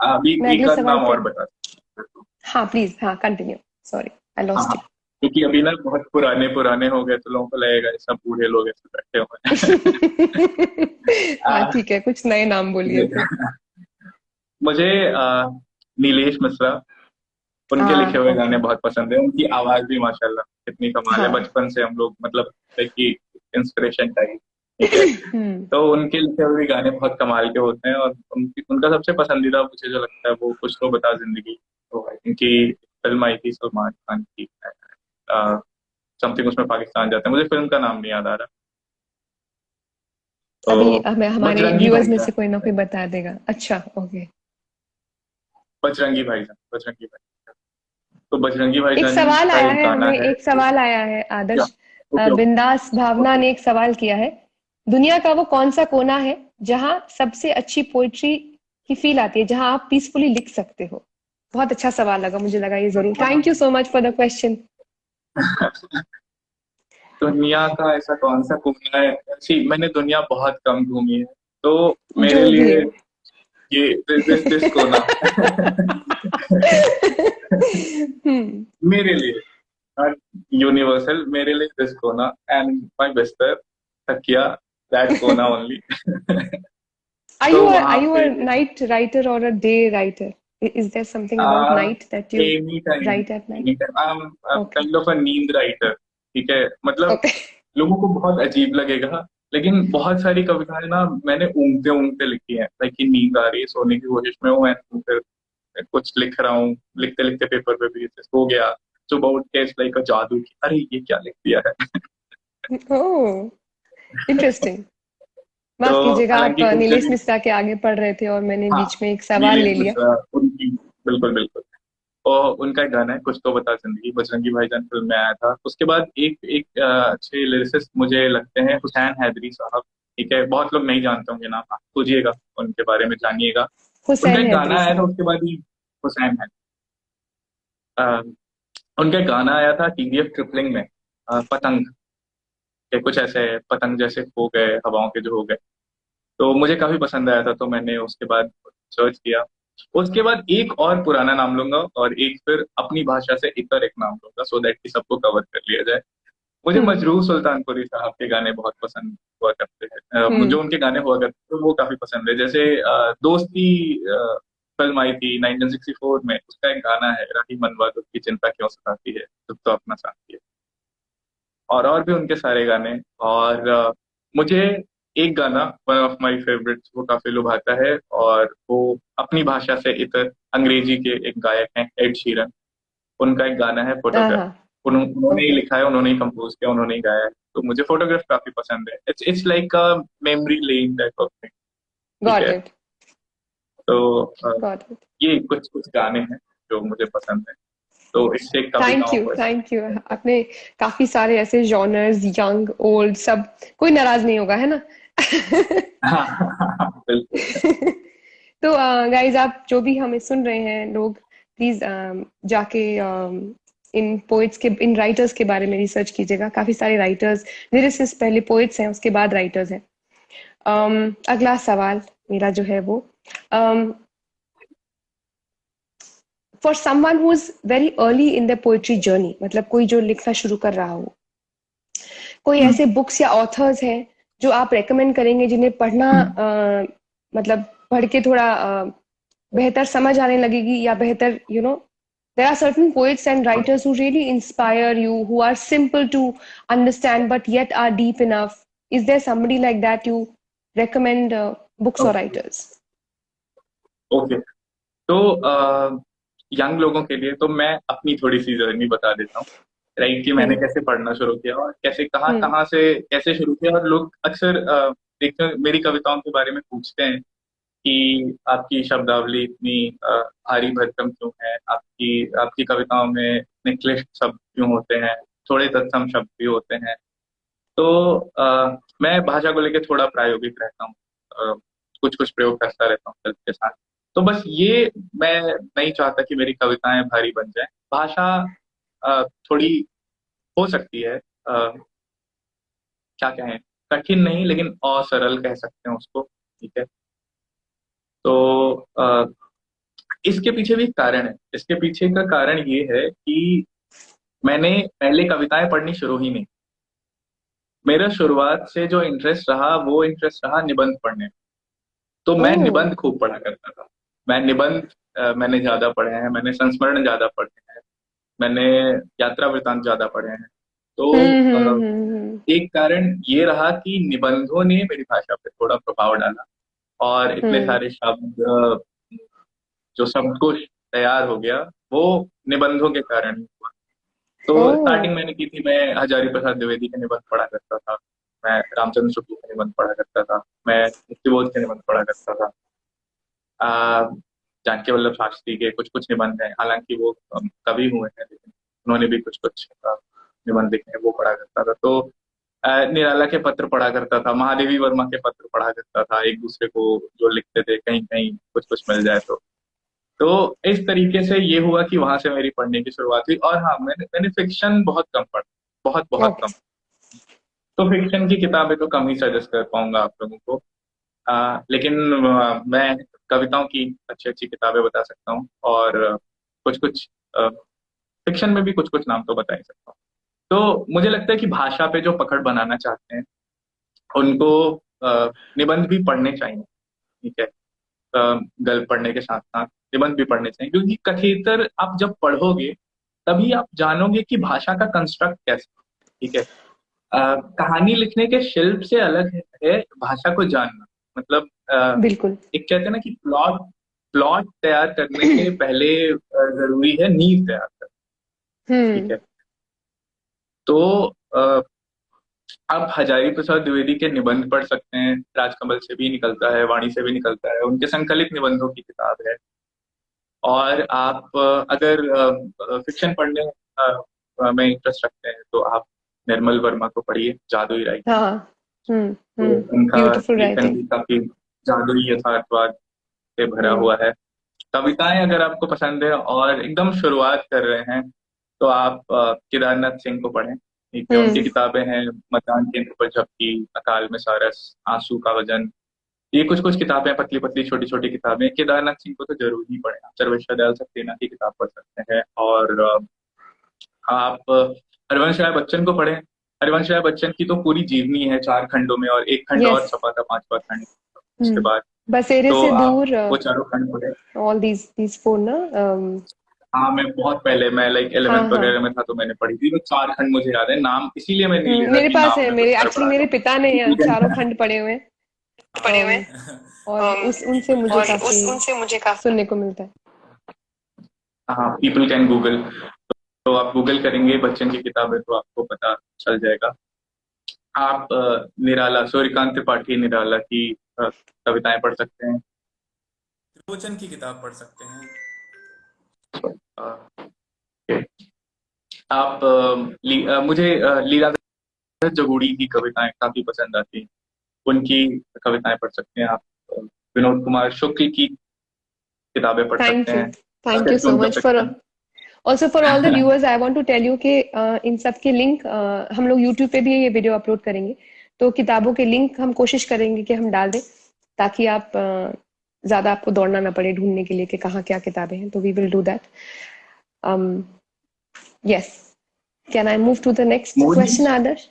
अभी मैं एक अगले आध सवाल नाम पे। और बता सकता हूँ। हाँ प्लीज, हाँ कंटिन्यू। सॉरी, आई हाँ लॉस्ट हाँ, क्योंकि अभी ना बहुत पुराने पुराने हो गए तो लोगों को लगेगा ये सब बूढ़े लोग ऐसे बैठे हुए इट। हाँ हैं। ठीक है, कुछ नए नाम बोलिए फिर। मुझे नीलेश मिश्रा, उनके लिखे हाँ हुए गाने ओके। बहुत पसंद है। उनकी आवाज भी माशाल्लाह कितनी कमाल है, हाँ। बचपन से हम लोग मतलब कि इंस्पिरेशन टाइप। ठीक है, हम्म। तो उनके लिखे हुए गाने बहुत कमाल के होते हैं। और उनका सबसे पसंदीदा मुझे जो लगता है वो कुछ तो बता जिंदगी, तो उनकी फिल्म आई थी सलमान खान की, समथिंग, उसमें पाकिस्तान जाते हैं, मुझे फिल्म का नाम नहीं याद आ रहा। अभी तो हमें हमारे बजरंगी व्यूअर्स में से भाईजान, कोई ना कोई बता देगा। अच्छा ओके। बजरंगी भाईजान, बजरंगी भाईजान, तो बजरंगी एक भाईजान सवाल का आया एक है गाना हमें, है। एक सवाल आया है क्या? आदर्श। ओके ओके बिंदास भावना ओके। ने एक सवाल किया है। दुनिया का वो कौन सा कोना है जहां सबसे अच्छी पोइट्री की फील आती है, जहां आप पीसफुली लिख सकते हो? बहुत अच्छा सवाल लगा, मुझे लगा ये जरूर। Thank you so much for the question. दुनिया का ऐसा कौन सा कोना है? ऐसी मैंने दुनिया बहुत कम घूमी है, तो जो मेरे भी लिए हो। ये दिस कोना हम्म। मेरे लिए यूनिवर्सल, मेरे लिए दिस कोना एंड माय बिस्तर, तकिया, दैट कोना ओनली। तो Are वहां you पे a night writer or a day writer? Is there something about night that you any time, write at night? Any time I am Okay. Kind of a नींद writer. ठीक है, मतलब Okay. लोगों को बहुत अजीब लगेगा, लेकिन बहुत सारी कविताएं ना मैंने ऊँगते ऊँगते लिखी हैं, लाइक कि नींद आ रही है, सोने की कोशिश में हूँ and फिर कुछ लिख रहा हूँ, लिखते लिखते पेपर पे भी हो गया, सुबह उठ के लाइक जादू की, अरे ये क्या लिख दिया है। Oh, interesting. तो माफ कीजिएगा, आप हालांकि कुछ नीलेश नहीं। मिश्रा के आगे पढ़ रहे थे और मैंने हाँ, बीच में एक सवाल नीलेश ले लिया। मिश्रा, उनकी, बिल्कुल बिल्कुल। और उनका एक गाना है कुछ तो बता जिंदगी, बजरंगी भाईजान फिल्म में आया था। उसके बाद एक एक अच्छे लिरिसिस्ट मुझे लगते हैं हुसैन हैदरी साहब। ठीक है, बहुत लोग नहीं जानते होंगे नाम, आप खोजिएगा, उनके बारे में जानिएगा। उनका हुसैन एक गाना हैदरी आया था साहब। उसके बाद ही, हुसैन है, उनका एक गाना आया था टीवीएफ ट्रिपलिंग में, पतंग, के कुछ ऐसे पतंग जैसे खो गए हवाओं के जो हो गए, तो मुझे काफी पसंद आया था, तो मैंने उसके बाद सर्च किया। उसके बाद एक और पुराना नाम लूंगा और एक फिर अपनी भाषा से इतर एक नाम लूंगा, सो दैट कि सबको कवर कर लिया जाए। मुझे हम्म। मजरूह सुल्तानपुरी साहब के गाने बहुत पसंद हुआ करते हैं। हम्म। जो उनके गाने हुआ करते थे वो काफी पसंद है, जैसे दोस्ती फिल्म आई थी 1964 में, उसका एक गाना है, राही मनवा दुख की चिंता क्यों सताती है, दुख तो अपना साथी है। और भी उनके सारे गाने। और मुझे एक गाना, वन ऑफ माय फेवरेट्स, वो काफी लुभाता है, और वो अपनी भाषा से इतर अंग्रेजी के एक गायक हैं, एड शीरन। उनका एक गाना है हाँ फोटोग्राफ। हाँ। उन्होंने ही ओके। लिखा है, उन्होंने ही कंपोज किया, उन्होंने ही गाया है। तो मुझे फोटोग्राफ काफी पसंद है। It's like a memory lane type of thing. ठीक गॉट है, इट। तो गॉट इट। ये कुछ कुछ गाने हैं जो मुझे पसंद है, तो इससे थैंक कविताओं यू, को थैंक यू। आपने काफी सारे ऐसे जॉनर्स, यंग ओल्ड सब, कोई नाराज नहीं होगा, है ना? हाँ बिल्कुल। तो गाइज, आप जो भी हमें सुन रहे हैं लोग, प्लीज जाके इन पोइट्स के, इन राइटर्स के बारे में रिसर्च कीजिएगा। काफी सारे राइटर्स, लिरिसिस्ट पहले पोइट्स हैं, उसके बाद राइटर्स हैं। अगला सवाल मेरा जो है वो, for someone who is very early in the poetry journey, मतलब कोई जो लिखना शुरू कर रहा हो, कोई हम्म, ऐसे बुक्स या ऑथर्स हैं जो आप रेकमेंड करेंगे जिन्हें पढ़ना, हम्म, मतलब पढ़ के थोड़ा बेहतर समझ आने लगेगी, या बेहतर, there are certain poets and writers who really inspire you, who are simple to understand but yet are deep enough. Is there somebody like that you recommend, books or okay writers? Okay. तो young लोगों के लिए तो मैं अपनी थोड़ी सी journey बता देता हूँ, राइट, कि मैंने हम्म। कैसे पढ़ना शुरू किया और कैसे कहाँ हम्म। कहाँ से कैसे शुरू किया। और लोग अक्सर देखते हैं मेरी कविताओं के बारे में पूछते हैं कि आपकी शब्दावली इतनी भारी भरकम क्यों है, आपकी आपकी कविताओं में इतने क्लिष्ट शब्द क्यों होते हैं, थोड़े तत्सम शब्द भी होते हैं। तो मैं भाषा को लेकर थोड़ा प्रायोगिक रहता हूँ, कुछ कुछ प्रयोग करता रहता हूँ शब्द के साथ। तो बस ये, मैं नहीं चाहता कि मेरी कविताएं भारी बन जाएं। भाषा थोड़ी हो सकती है, क्या कहें, कठिन नहीं लेकिन असरल कह सकते हैं उसको। ठीक है। तो इसके पीछे भी एक कारण है। इसके पीछे का कारण ये है कि मैंने पहले कविताएं पढ़नी शुरू ही नहीं। मेरा शुरुआत से जो इंटरेस्ट रहा वो इंटरेस्ट रहा निबंध पढ़ने में। तो मैं ओह। निबंध खूब पढ़ा करता था। मैं निबंध मैंने ज्यादा पढ़े हैं, मैंने संस्मरण ज्यादा पढ़े हैं, मैंने यात्रा वृतांत ज्यादा पढ़े हैं। तो हम्म। एक कारण ये रहा कि निबंधों ने मेरी भाषा पे थोड़ा प्रभाव डाला, और इतने हम्म। सारे शब्द, जो शब्दकोश तैयार हो गया, वो निबंधों के कारण ही हुआ। तो ओह। स्टार्टिंग मैंने की थी, मैं हजारी प्रसाद द्विवेदी के निबंध पढ़ा करता था, मैं रामचंद्र शुक्ल के निबंध पढ़ा करता था, मैं मुक्तिबोध के निबंध पढ़ा करता था। आ, जानकी वल्लभ शास्त्री के कुछ कुछ निबंध हैं, हालांकि वो कवि हुए हैं, लेकिन उन्होंने भी कुछ कुछ निबंध लिखे हैं, वो पढ़ा करता था। तो निराला के पत्र पढ़ा करता था, महादेवी वर्मा के पत्र पढ़ा करता था, एक दूसरे को जो लिखते थे, कहीं कहीं कुछ कुछ मिल जाए तो इस तरीके से ये हुआ कि वहां से मेरी पढ़ने की शुरुआत हुई। और हाँ, मैंने मैंने फिक्शन बहुत कम पढ़ा, बहुत बहुत ओके। कम। तो फिक्शन की किताबें तो कम ही सजेस्ट कर पाऊंगा आप लोगों को। लेकिन मैं कविताओं की अच्छी अच्छी किताबें बता सकता हूँ, और कुछ कुछ फिक्शन में भी कुछ कुछ नाम तो बता ही सकता हूँ। तो मुझे लगता है कि भाषा पे जो पकड़ बनाना चाहते हैं उनको निबंध भी पढ़ने चाहिए। ठीक है। गल्प पढ़ने के साथ साथ निबंध भी पढ़ने चाहिए, क्योंकि कथेतर आप जब पढ़ोगे तभी आप जानोगे कि भाषा का कंस्ट्रक्ट कैसे है। ठीक है। कहानी लिखने के शिल्प से अलग है भाषा को जानना। मतलब बिल्कुल। एक कहते हैं ना कि प्लॉट प्लॉट तैयार करने के पहले जरूरी है नींव तैयार करना। ठीक हम्म। है। तो आप हजारी प्रसाद द्विवेदी के निबंध पढ़ सकते हैं, राजकमल से भी निकलता है, वाणी से भी निकलता है, उनके संकलित निबंधों की किताब है। और आप अगर फिक्शन पढ़ने में इंटरेस्ट रखते हैं तो आप निर्मल वर्मा को पढ़िए, जादुई राइटिंग। हाँ। तो उनका ब्यूटीफुल लेखन राइटिंग। भी काफी जादुई यथार्थवाद से भरा हम्म। हुआ है। कविताएं अगर आपको पसंद है और एकदम शुरुआत कर रहे हैं तो आप केदारनाथ सिंह को पढ़ें। ठीक है। उनकी हम्म। किताबें हैं मतदान केंद्र पर झपकी, अकाल में सारस, आंसू का वजन। ये कुछ कुछ किताबें, पतली पतली छोटी छोटी किताबें। केदारनाथ सिंह को तो जरूर ही पढ़ें। आप सर्वेश्वर दयाल सक्सेना की किताब पढ़ सकते हैं, और आप हरिवंश राय बच्चन को पढ़ें। हरिवंश राय बच्चन की तो पूरी जीवनी है 4 खंडों में, और एक खंड और यस। छपा था, 5वां खंड उसके हम्म। बाद। बसेरे तो से आप दूर। वो 4 खंड पढ़े। ऑल दीज फोर ना। हाँ, मैं बहुत पहले, मैं लाइक हाँ 11th हाँ। वगैरह में था तो मैंने पढ़ी थी। तो 4 खंड मुझे याद है, नाम इसीलिए मैं नहीं ले रहा मेरे कि पास नाम है, में मेरे कुछ एक्चुअली गड़बड़ा मेरे जाए। पिता ने ठीक चारों है। खंड पढ़े हुए हैं। पढ़े हुए अम, हैं। और उस उनसे मुझे और काफी उस उनसे मुझे काफी। सुनने को मिलता है। हाँ, पीपल कैन गूगल। तो आप गूगल करेंगे बच्चन की किताबें तो आपको पता चल जाएगा। आप निराला, सूर्यकांत त्रिपाठी निराला की कविताएं पढ़ सकते हैं। त्रिलोचन की किताब पढ़ सकते हैं। अ, आप मुझे लीलाधर जगूड़ी की कविताएं काफी पसंद आती हैं। उनकी कविताएं पढ़ सकते हैं आप। विनोद कुमार शुक्ल की किताबें पढ़ सकते थैंक यू। हैं, थैंक यू खासकर कि सो उनका much for, fiction. Also for all the viewers I want to tell you कि इन सब के लिंक हम लोग यूट्यूब पे भी ये वीडियो अपलोड करेंगे। तो किताबों के लिंक हम कोशिश करेंगे कि हम डाल दें, ताकि आप ज्यादा आपको दौड़ना ना पड़े ढूंढने के लिए कि कहाँ क्या किताबें हैं। तो we will do that. Yes. Can I move to the next question, movies, Adarsh?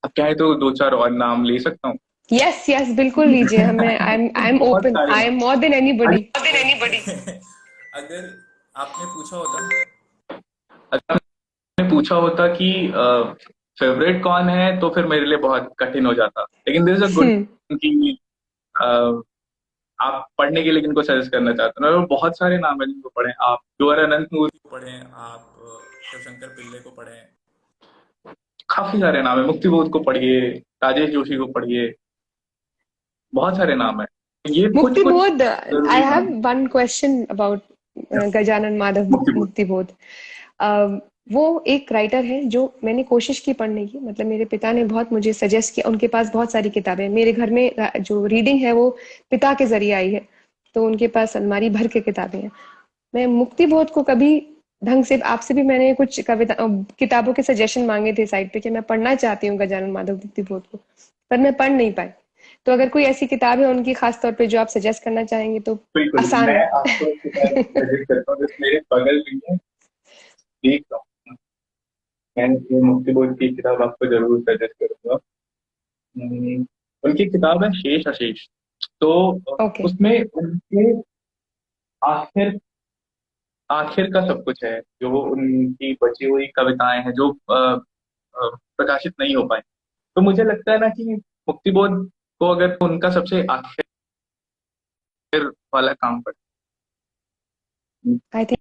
अब चाहे तो 2 4 और नाम ले सकता हूँ। यस यस, बिल्कुल लीजिए। हमें आई एम बहुत ओपन, सारे आई एम नाम। मोर देन अगर एनीबडी। more than anybody, अगर आपने पूछा होता अगर आपने पूछा होता कि फेवरेट कौन है, तो फिर मेरे लिए बहुत कठिन हो जाता। लेकिन दिस इज अ गुड कि अ, आप पढ़ने के लिए किनको सजेस्ट करना चाहते हो। और बहुत सारे नाम है जिनको पढ़ें आप। डुअर अनंत मूर्ति को पढ़ें आप, शिवशंकर पिल्ले को पढ़ें। काफी सारे नाम है, मुक्तिबोध को पढ़िए, राजेश जोशी को पढ़िए। बहुत सारे नाम है, ये कुछ मुक्ति कुछ बोध, आई जरूरी हैव नाम वन क्वेश्चन अबाउट है। गजानन माधव मुक्ति बोध। मुक्ति बोध। वो एक राइटर है जो मैंने कोशिश की पढ़ने की, मतलब मेरे पिता ने बहुत मुझे सजेस्ट किया, उनके पास बहुत सारी किताबें हैं। मेरे घर में जो रीडिंग है वो पिता के जरिए आई है, तो उनके पास अलमारी भर के किताबें हैं। मैं मुक्ति बोध को कभी ढंग से, आपसे भी मैंने कुछ कविता किताबों के सजेशन मांगे थे साइड पे कि मैं पढ़ना चाहती हूँ गजानन माधव मुक्ति बोध को, पर मैं पढ़ नहीं पाई। तो अगर कोई ऐसी किताब है उनकी खास तौर पे जो आप सजेस्ट करना चाहेंगे तो बिल्कुल, आसान मैं है। आपको एक किताब सजेस्ट करता हूँ जो मेरे बगल में है, देख रहा हूँ। मैं ये मुक्ति बोध की किताब आपको जरूर सजेस्ट करूंगा। उनकी किताब है शेष अशेष। तो ओके। उसमें उनके आखिर आखिर का सब कुछ है, जो उनकी बची हुई कविताएं हैं जो प्रकाशित नहीं हो पाई। तो मुझे लगता है ना कि मुक्तिबोध को अगर उनका सबसे आखिर वाला काम पड़े। I think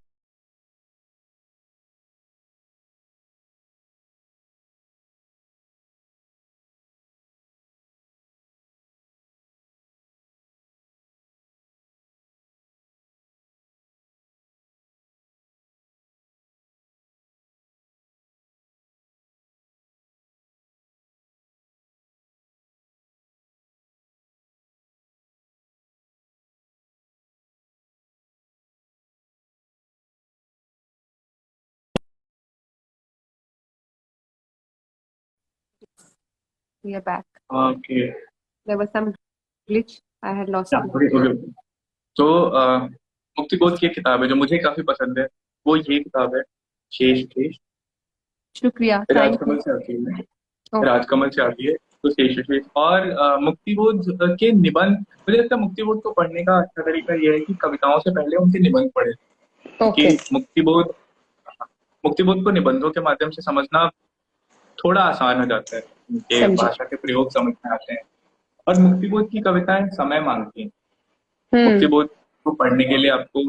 we are back. Okay. There was some glitch, I had lost you. Okay okay. तो मुक्तिबोध की किताब है जो मुझे काफी पसंद है, वो ये किताब है, शेष शेष। शुक्रिया, थैंक यू। राजकमल से आती है। ओके। राजकमल से आती है। तो शेष शेष और मुक्तिबोध के निबंध, मुझे लगता है मुक्तिबोध को पढ़ने का अच्छा तरीका यह है कि कविताओं से पहले उनके निबंध पढ़े, ओके। क्योंकि मुक्तिबोध को निबंधों के माध्यम से समझना थोड़ा आसान हो जाता है, उनके समझी। भाषा के प्रयोग समझ में आते हैं। और मुक्तिबोध की कविताएं समय मांगती हैं। हम्म मुक्तिबोध को पढ़ने के लिए आपको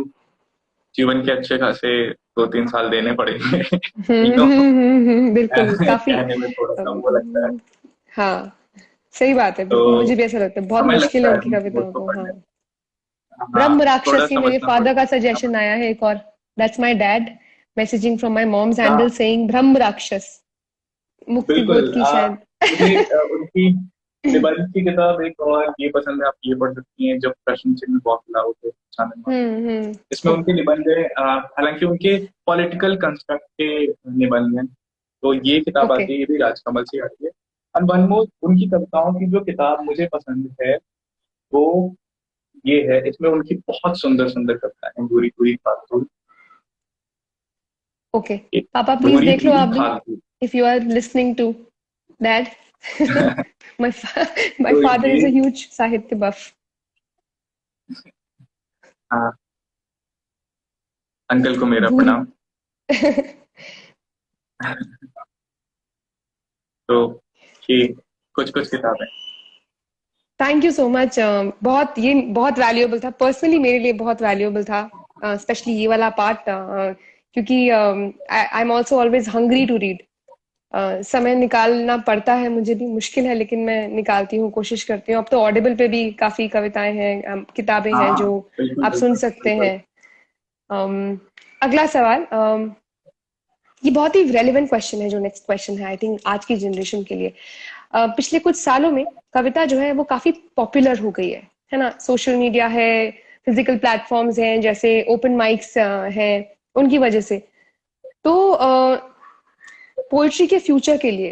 जीवन के अच्छे खासे 2-3 साल देने पड़ेंगे। नहीं तो बिल्कुल काफी कहने में थोड़ा सा वो लगता है। हाँ, सही बात है, बिल्कुल तो मुझे भी ऐसा लगता है, बहुत समय मुश्किल है लगता है उनकी मुक्तिबोध कविताओं को को। हाँ। पढ़ने में। ब्रह्म हाँ, थोड़ा राक्षसी मेरे समझना फादर का पड़ता सजेशन है। आया है एक और। That's my dad messaging from my moms handle हाँ, सेइंग ब्रह्म राक्षस। मुक्ति बिल्कुल। बोध की शायद। मुझे उनकी निबंध की किताब एक और ये पसंद है, आप ये पढ़ सकती हैं, जब प्रश्न चिन्ह बहुत लाओ थे चानन। इसमें ओके। उनके निबंध है, हालांकि उनके पॉलिटिकल कंस्ट्रक्ट के निबंध हैं। तो ये किताब ओके। आती है, ये भी राजकमल से आती है। और वन मोर, उनकी कविताओं की जो किताब मुझे पसंद है वो ये है, इसमें उनकी बहुत सुंदर सुंदर कविताएं हैं, भूरी भूरी खातून। ओके। एक पापा प्लीज भूरी देख लो भूरी आप भी, खातून। If you are listening to dad. My my तो फादर ये, इज अ ह्यूज साहित्य बफ। हाँ, अंकल को मेरा भूरी। प्रणाम। तो ये कुछ कुछ किताबें। Thank you so much. बहुत, ये बहुत वैल्यूएबल था, पर्सनली मेरे लिए बहुत वैल्यूएबल था, स्पेशली ये वाला पार्ट, क्योंकि I am also always hungry to read. समय निकालना पड़ता है, मुझे भी मुश्किल है, लेकिन मैं निकालती हूँ, कोशिश करती हूँ। अब तो ऑडिबल पे भी काफी कविताएं हैं, किताबें हैं हाँ, जो बिल्कुल आप सुन बिल्कुल सकते बिल्कुल। हैं। अगला सवाल, ये बहुत ही रेलिवेंट क्वेश्चन है जो नेक्स्ट क्वेश्चन है, आई थिंक आज की जनरेशन के लिए। पिछले कुछ सालों में कविता जो है वो काफी पॉपुलर हो गई है ना। सोशल मीडिया है, फिजिकल प्लेटफॉर्म्स हैं जैसे ओपन माइक्स हैं, उनकी वजह से। तो पोएट्री के फ्यूचर के लिए,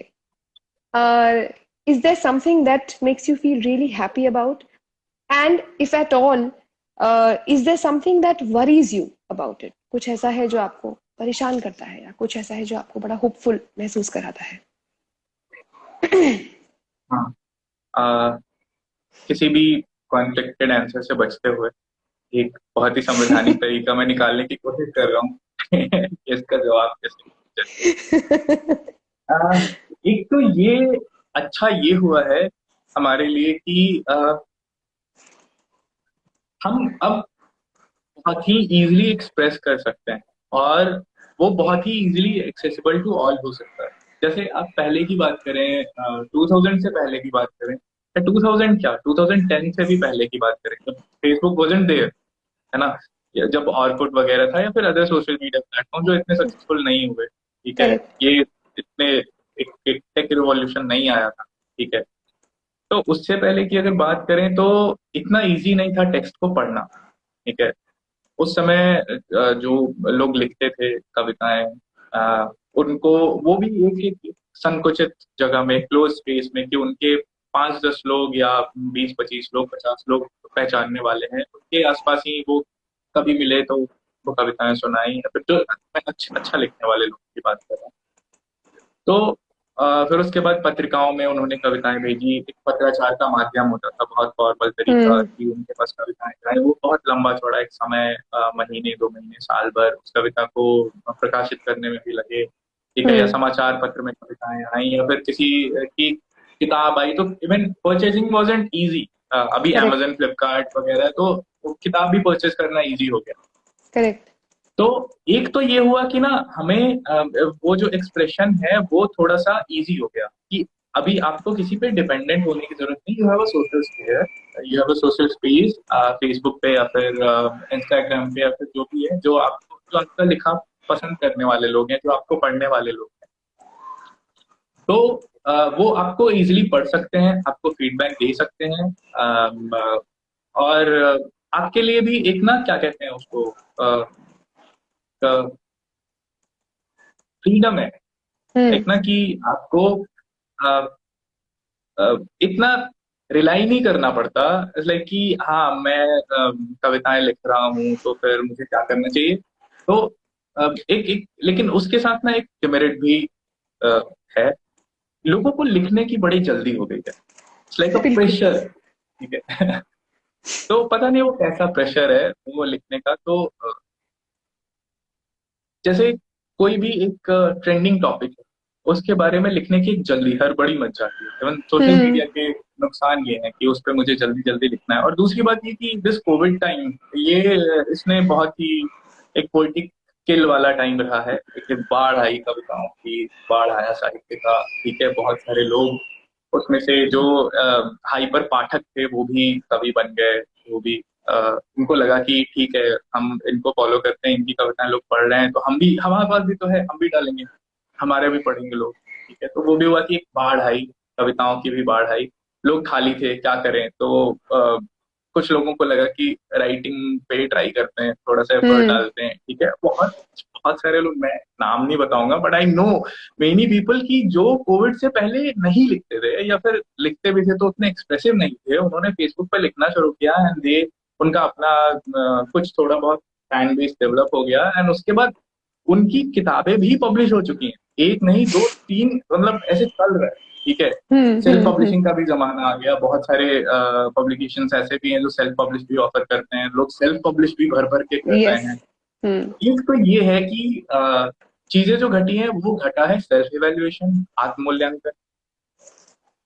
is there something that makes you feel really happy about, and if at all is there something that worries you about it? कुछ ऐसा है जो आपको परेशान करता है, या कुछ ऐसा है जो आपको बड़ा होपफुल महसूस कराता है? हाँ, आ, किसी भी कॉन्फ्लिक्टेड आंसर से बचते हुए एक बहुत ही संवैधानिक तरीका मैं निकालने की कोशिश कर रहा हूँ कि इसका जवाब कैसे दिया जाए। आ, एक तो ये अच्छा ये हुआ है हमारे लिए कि हम अब बहुत ही इजीली एक्सप्रेस कर सकते हैं, और वो बहुत ही इजीली एक्सेसिबल टू ऑल हो सकता है। जैसे आप पहले की बात करें, 2000 से पहले की बात करें, 2000 क्या 2010 से भी पहले की बात करें, जब फेसबुक वॉजंट देयर, है ना, या जब ऑर्कुट वगैरह था या फिर अदर सोशल मीडिया प्लेटफॉर्म जो इतने सक्सेसफुल नहीं हुए, ठीक है, करेक्ट। ये इतने एक टेक रिवॉल्यूशन नहीं आया था, ठीक है। तो उससे पहले की अगर बात करें तो इतना इजी नहीं था टेक्स्ट को पढ़ना, ठीक है। उस समय जो लोग लिखते थे कविताएं, उनको वो भी एक एक संकुचित जगह में, क्लोज स्पेस में, कि उनके 5-10 लोग या 20-25 लोग 50 लोग पहचानने वाले हैं, उनके आसपास ही वो कभी मिले तो वो कविताएं सुनाई, या फिर जो मैं अच्छा लिखने वाले लोगों की बात कर रहा हूँ। तो फिर उसके बाद पत्रिकाओं में उन्होंने कविताएं भेजी, एक पत्राचार का माध्यम होता था, बहुत फॉर्मल तरीका हम्म। कि उनके पास कविताएं जाए, वो बहुत लंबा चौड़ा एक समय, महीने 2 महीने साल भर उस कविता को प्रकाशित करने में भी लगे, ठीक है, या हम्म। समाचार पत्र में कविताएं आई या फिर किसी की किताब आई, तो इवन परचेजिंग वॉजेंट ईजी। अभी करेक्ट। अमेजन फ्लिपकार्ट वगैरह, तो वो किताब भी परचेज करना इजी हो गया। करेक्ट। तो एक तो ये हुआ कि ना हमें वो जो एक्सप्रेशन है वो थोड़ा सा इजी हो गया, कि अभी आपको किसी पे डिपेंडेंट होने की जरूरत नहीं, you have a social spare, you have a social space, Facebook पे या फिर इंस्टाग्राम पे या फिर जो भी है, जो आपको, जो आपका लिखा पसंद करने वाले लोग हैं, जो आपको पढ़ने वाले लोग हैं, तो वो आपको इजीली पढ़ सकते हैं, आपको फीडबैक दे सकते हैं, और आपके लिए भी एक ना, क्या कहते हैं उसको, फ्रीडम है हम्म। एक ना, कि आपको अ, इतना रिलाई नहीं करना पड़ता, लाइक कि हाँ मैं कविताएं लिख रहा हूँ तो फिर मुझे क्या करना चाहिए। तो एक एक लेकिन उसके साथ ना एक डिमेरिट भी अ, है, लोगों को लिखने की बड़ी जल्दी हो गई है, इट्स लाइक अ बिल्कुल। प्रेशर, ठीक है। तो पता नहीं वो कैसा प्रेशर है वो लिखने का, तो जैसे कोई भी एक ट्रेंडिंग टॉपिक है, उसके बारे में लिखने की एक जल्दी हड़बड़ी मच जाती है। इवन सोशल हम्म। मीडिया के नुकसान ये है कि उस पर मुझे जल्दी जल्दी लिखना है, और दूसरी बात ये कि दिस कोविड टाइम, ये इसने बहुत ही एक पोलिटिक किल वाला टाइम रहा है, एक बाढ़ आई कविताओं की, बाढ़ आया साहित्य का, ठीक है, बहुत सारे लोग उसमें से जो हाइपर पाठक थे वो भी कवि बन गए, वो भी उनको लगा कि ठीक है, हम इनको फॉलो करते हैं, इनकी कविताएं लोग पढ़ रहे हैं, तो हम भी, हमारे पास भी तो है, हम भी डालेंगे, हमारे भी पढ़ेंगे लोग, ठीक है। तो वो भी हुआ कि एक बाढ़ आई, कविताओं की भी बाढ़ आई, लोग खाली थे, क्या करें, तो कुछ लोगों को लगा कि राइटिंग पे ट्राई करते हैं, थोड़ा सा एफर्ट हम्म। डालते हैं, ठीक है। बहुत बहुत सारे लोग, मैं नाम नहीं बताऊंगा, but I know many people की जो कोविड से पहले नहीं लिखते थे, या फिर लिखते भी थे तो उतने एक्सप्रेसिव नहीं थे, उन्होंने फेसबुक पे लिखना शुरू किया, एंड दे उनका अपना कुछ थोड़ा बहुत फैन बेस डेवलप हो गया, एंड उसके बाद उनकी किताबें भी पब्लिश हो चुकी हैं, एक नहीं दो तीन, मतलब ऐसे चल रहा है, ठीक है। हम्म। सेल्फ हम्म। पब्लिशिंग का भी जमाना आ गया, बहुत सारे पब्लिकेशंस ऐसे भी हैं जो सेल्फ पब्लिश भी ऑफर करते हैं, लोग सेल्फ पब्लिश भी भर भर के कर रहे यस। हैं। हम्म। एक तो ये है कि चीजें जो घटी हैं वो घटा है सेल्फ इवेल्युएशन, आत्ममूल्यांकन।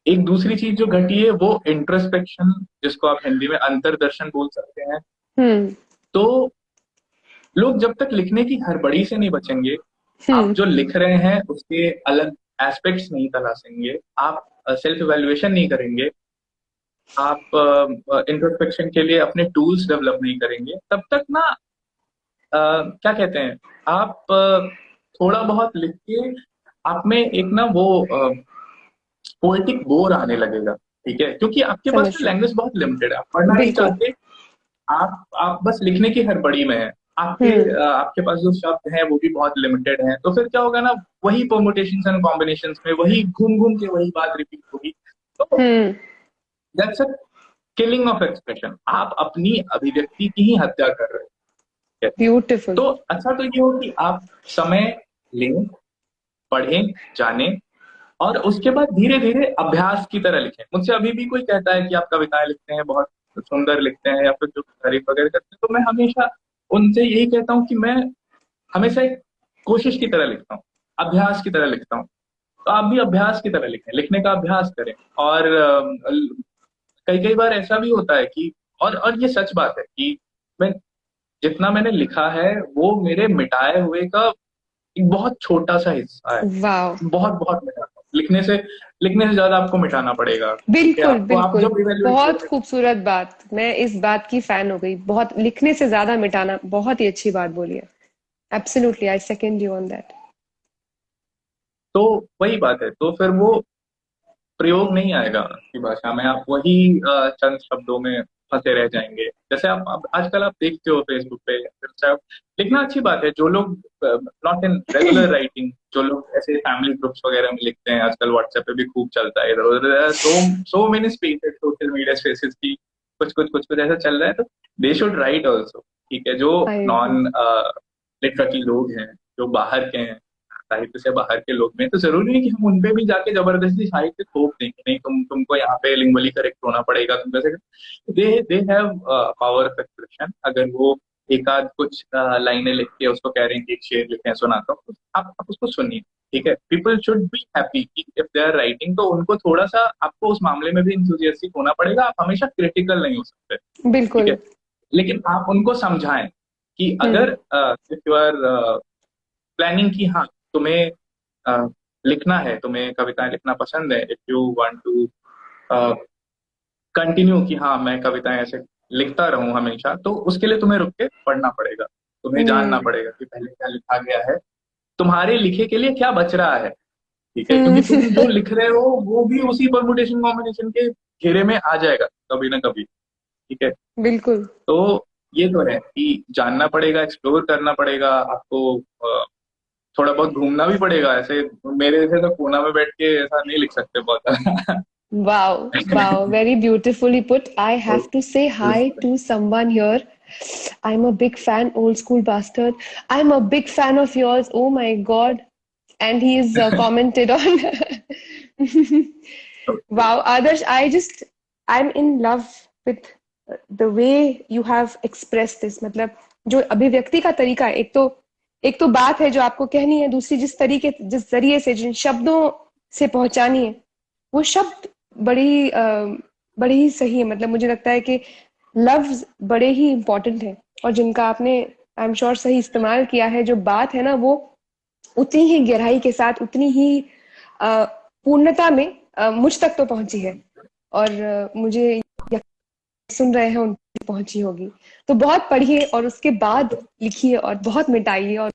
एक दूसरी चीज जो घटी है वो इंट्रोस्पेक्शन, जिसको आप हिंदी में अंतर्दर्शन बोल सकते हैं। हम्म। तो लोग जब तक लिखने की हड़बड़ी से नहीं बचेंगे, आप हम्म। जो लिख रहे हैं उसके अलग एस्पेक्ट्स नहीं तलाशेंगे, आप सेल्फ इवेल्युएशन नहीं करेंगे, आप इंट्रोस्पेक्शन के लिए अपने टूल्स डेवलप नहीं करेंगे, तब तक ना क्या कहते हैं, आप थोड़ा बहुत लिख के आप में एक ना वो पोएटिक बोर आने लगेगा, ठीक है, क्योंकि आपके पास समझ ना रही लैंग्वेज बहुत लिमिटेड है, आप पढ़ना हूँ। नहीं बिल्कुल। चाहते, आप बस लिखने की हड़बड़ी में है, हम्म। आपके पास जो शब्द हैं वो भी बहुत लिमिटेड हैं, तो फिर क्या होगा ना, वही परमुटेशंस एंड कॉम्बिनेशंस में वही घूम घूम के वही बात रिपीट होगी, तो hmm. That's a killing of expression, आप अपनी अभिव्यक्ति की ही हत्या कर रहे हैं। ब्यूटिफुल। तो अच्छा तो ये हो कि आप समय लें, पढ़ें, जानें, और उसके बाद धीरे धीरे अभ्यास की तरह लिखें। मुझसे अभी भी कोई कहता है कि आप कविताएं लिखते हैं, बहुत सुंदर लिखते हैं, या फिर जो तारीफ वगैरह करते हैं, तो मैं हमेशा उनसे यही कहता हूँ कि मैं हमेशा एक कोशिश की तरह लिखता हूँ, अभ्यास की तरह लिखता हूँ। तो आप भी अभ्यास की तरह लिखें, लिखने का अभ्यास करें। और कई कई बार ऐसा भी होता है कि, और ये सच बात है कि मैं जितना मैंने लिखा है वो मेरे मिटाए हुए का एक बहुत छोटा सा हिस्सा है, वाह। बहुत बहुत मिटाता हूँ, लिखने से ज्यादा आपको मिटाना पड़ेगा, ठीक है? बिल्कुल आपको आप बिल्कुल। जब इवेल्युएट बहुत करोगे। खूबसूरत बात, मैं इस बात की फैन हो गई। बहुत लिखने से ज्यादा मिटाना, बहुत ही अच्छी बात बोली है। Absolutely, I second you on that. तो वही बात है, तो फिर वो प्रयोग नहीं आएगा आपकी भाषा में, आप वही चंद शब्दों में फंसे रह जाएंगे। जैसे आप आजकल आप देखते हो फेसबुक पे, फिर आप लिखना अच्छी बात है, जो लोग नॉट इन रेगुलर राइटिंग, जो लोग ऐसे फैमिली ग्रुप्स वगैरह में लिखते हैं, आजकल व्हाट्सएप पे भी खूब चलता है, इधर उधर so so many spaces, social media spaces की कुछ कुछ ऐसा चल रहा है, तो दे शुड राइट ऑल्सो, ठीक है? जो आई एग्री। नॉन लिटरेटी लोग हैं, जो बाहर के हैं, साहित्य से बाहर के लोग में, तो जरूरी नहीं कि हम उनपे भी जाके जबरदस्ती साहित्य थोप दें कि नहीं तुमको यहाँ पे लिंगुअली करेक्ट होना पड़ेगा, तुम कैसे। They have power of expression. अगर वो एक आध कुछ लाइनें लिख के उसको कह रहे हैं कि एक शेर लिखे हैं सुनाता हूँ, तो आप उसको सुनिए, ठीक है? पीपल शुड बी हैप्पी कि इफ दे आर राइटिंग, तो उनको थोड़ा सा आपको उस मामले में भी इंथुजियास्टिक होना पड़ेगा, आप हमेशा क्रिटिकल नहीं हो सकते, ठीक बिल्कुल। है? लेकिन आप उनको समझाएं कि हम्म। अगर इफ यू आर प्लानिंग की, हाँ तुम्हें अ, लिखना है, तुम्हें कविताएं लिखना पसंद है, if you want to continue कि हाँ मैं कविताएं ऐसे लिखता रहूं हमेशा, तो उसके लिए तुम्हें रुक के पढ़ना पड़ेगा, तुम्हें जानना हम्म। पड़ेगा कि पहले क्या लिखा गया है, तुम्हारे लिखे के लिए क्या बच रहा है, ठीक है? क्योंकि तुम जो हम्म। लिख रहे हो वो भी उसी परमुटेशन कॉम्बिनेशन के घेरे में आ जाएगा कभी ना कभी, ठीक है? बिल्कुल। तो ये तो है कि जानना पड़ेगा, एक्सप्लोर करना पड़ेगा आपको, थोड़ा बहुत घूमना भी पड़ेगा, ऐसे मेरे जैसे तो कोना में बैठ के ऐसा नहीं लिख सकते बहुत ज्यादा। Wow, wow, very beautifully put. I तो have to say hi to someone here. I'm a big fan, old school bastard. I'm a big fan of yours. Oh my God. And he's commented on. Wow, Adarsh, I'm in love with the way you have expressed this. मतलब जो अभिव्यक्ति का तरीका है, एक तो बात है जो आपको कहनी है, दूसरी जिस जरिए से, जिन शब्दों से पहुंचानी है, वो शब्द बड़े ही सही है। मतलब मुझे लगता है कि लफ्ज बड़े ही इम्पोर्टेंट हैं, और जिनका आपने आई एम श्योर सही इस्तेमाल किया है। जो बात है ना, वो उतनी ही गहराई के साथ, उतनी ही पूर्णता में मुझ तक तो पहुंची है, और मुझे सुन रहे हैं उन तक पहुंची होगी। तो बहुत पढ़िए और उसके बाद लिखिए और बहुत मिटाइए। और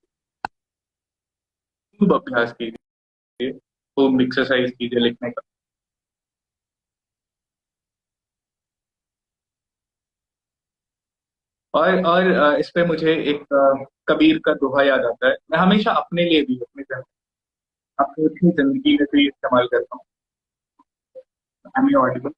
खूब अभ्यास कीजिए, खूब एक्सरसाइज कीजिए लिखने का। और इस पे मुझे एक कबीर का दोहा याद आता है, मैं हमेशा अपने लिए भी, अपनी जिंदगी में भी इस्तेमाल करता हूँ। I am audible?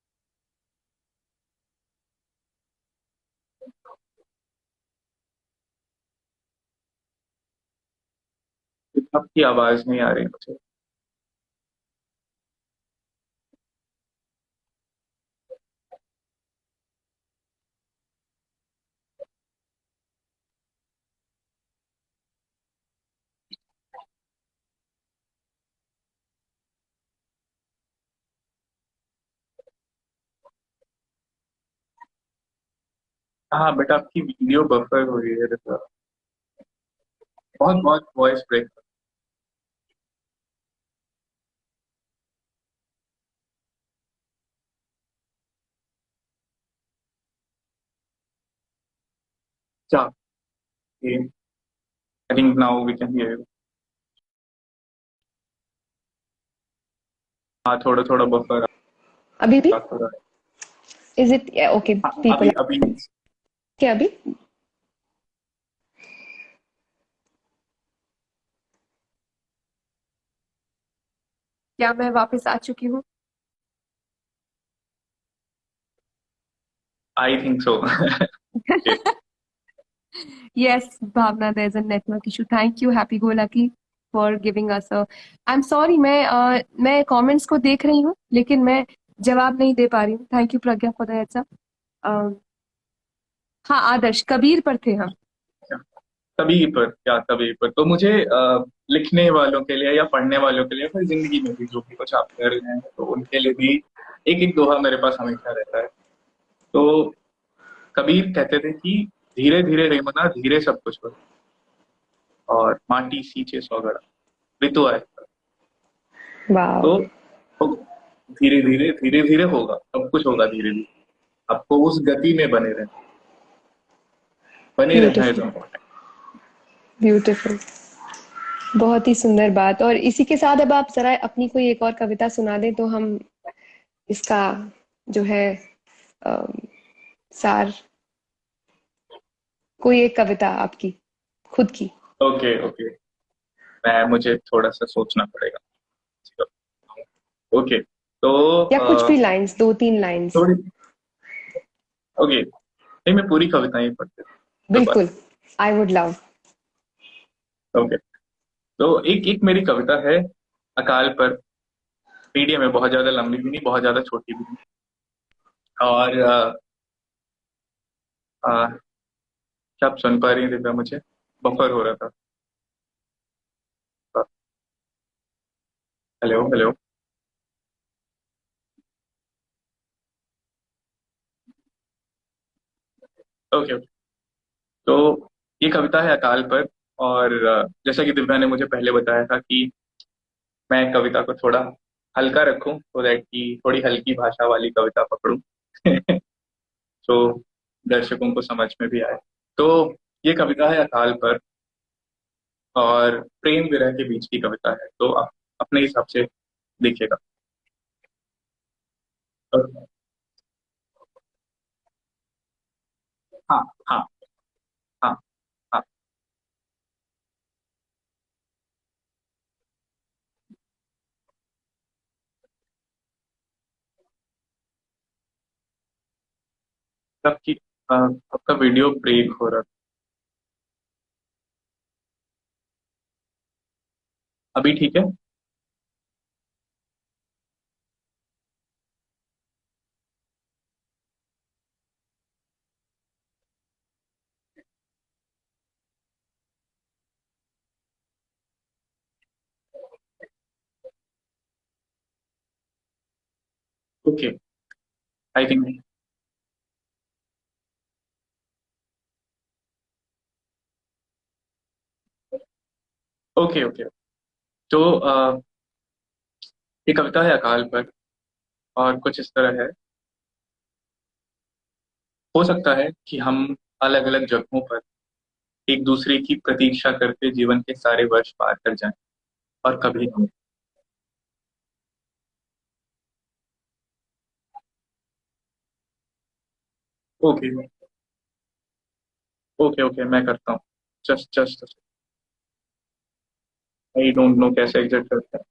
आपकी आवाज नहीं आ रही मुझे। हाँ बेटा, आपकी वीडियो बफर हो रही है, देखो बहुत बहुत वॉइस ब्रेक। अच्छा, I think now we can hear you. हाँ, थोड़ा थोड़ा बफर अभी भी आ रहा है। इज इट ओके हाँ, पीपल? अभी अभी क्या अभी? क्या मैं वापस आ चुकी हूँ? I think so. Yes, Bhavna, there's a network issue. Thank you, Happy Go Lucky, for giving us a. I'm sorry, मैं comments को देख रही हूँ, लेकिन मैं जवाब नहीं दे पा रही हूँ। Thank you, Pragya, for the heads up. हाँ, आदर्श, कबीर पर थे हम। कभी पर तो मुझे लिखने वालों के लिए या पढ़ने वालों के लिए, फिर जिंदगी में भी जो भी कुछ आप कर रहे हैं, तो उनके लिए भी एक एक दोहा मेरे पास हमेशा रहता है। तो कबीर कहते थे कि धीरे धीरे रे मना, धीरे सब कुछ हो, और माटी सींचे सौगड़ा ऋतु आए। वाह। तो धीरे धीरे धीरे धीरे होगा, सब कुछ होगा धीरे धीरे। आपको उस गति में बने रहना इज ब्यूटीफुल, इम्पोर्टेंट। ब्यूटीफुल। बहुत ही सुंदर बात। और इसी के साथ अब आप जरा अपनी कोई एक और कविता सुना दें तो हम इसका जो है अम, सार, कोई एक कविता आपकी खुद की, ओके ओके, मैं मुझे थोड़ा सा सोचना पड़ेगा। ओके तो या कुछ भी लाइंस, दो तीन लाइंस। थोड़ी, ओके नहीं, मैं पूरी कविता ही पढ़ती हूँ, कोई बात बिल्कुल, आई वुड लव। नहीं। ओके, तो एक एक मेरी कविता है अकाल पर। मीडियम है, बहुत ज्यादा लंबी भी नहीं, बहुत ज्यादा छोटी भी नहीं। और अ, क्या आप सुन पा रही हैं दिव्या? मुझे बफर हो रहा था। Hello hello. ओके ओके, तो ये कविता है अकाल पर। और जैसा कि दिव्या ने मुझे पहले बताया था कि मैं कविता को थोड़ा हल्का रखूं, तो दैट कि थोड़ी हल्की भाषा वाली कविता पकड़ूं तो दर्शकों को समझ में भी आए। तो ये कविता है अकाल पर, और प्रेम विरह के बीच की कविता है, तो आप अपने हिसाब से देखिएगा। तो, हाँ हाँ हाँ हाँ। आपकी आपका वीडियो ब्रेक हो रहा था। अभी ठीक है? Okay, I think. Okay okay, तो ये कविता है अकाल पर, और कुछ इस तरह है। हो सकता है कि हम अलग अलग जगहों पर एक दूसरे की प्रतीक्षा करते जीवन के सारे वर्ष पार कर जाएं, और कभी हम। ओके ओके ओके, मैं करता हूँ। Just just, I don't know कैसे एग्जिट करते हैं।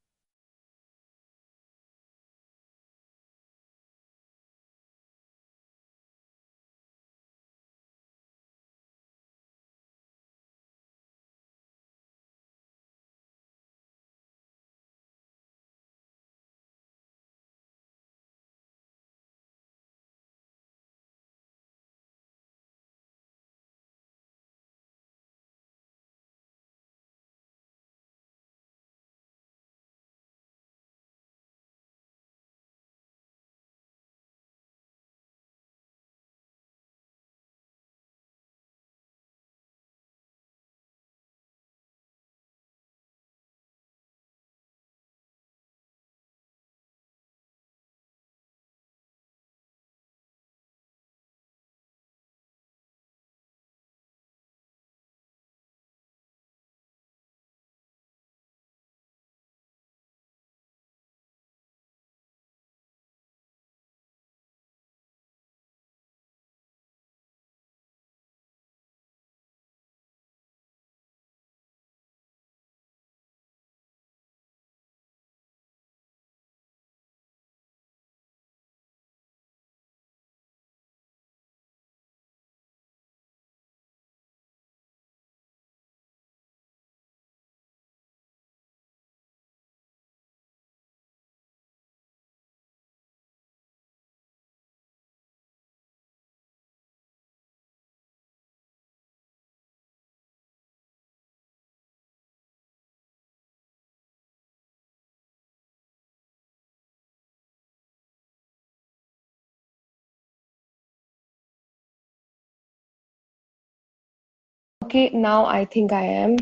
Okay, now I think I am.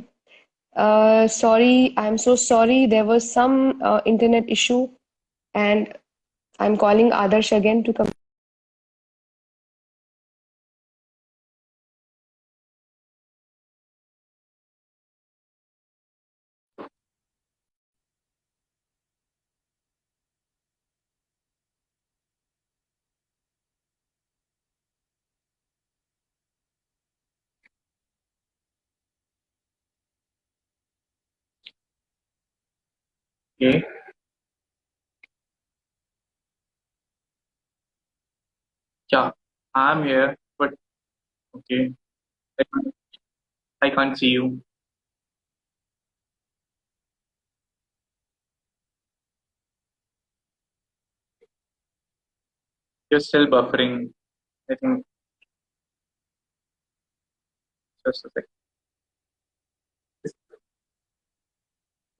Sorry, I'm so sorry. There was some internet issue and I'm calling Adarsh again to come. Okay, yeah, I'm here, but okay, I can't see you. You're still buffering. I think just a second.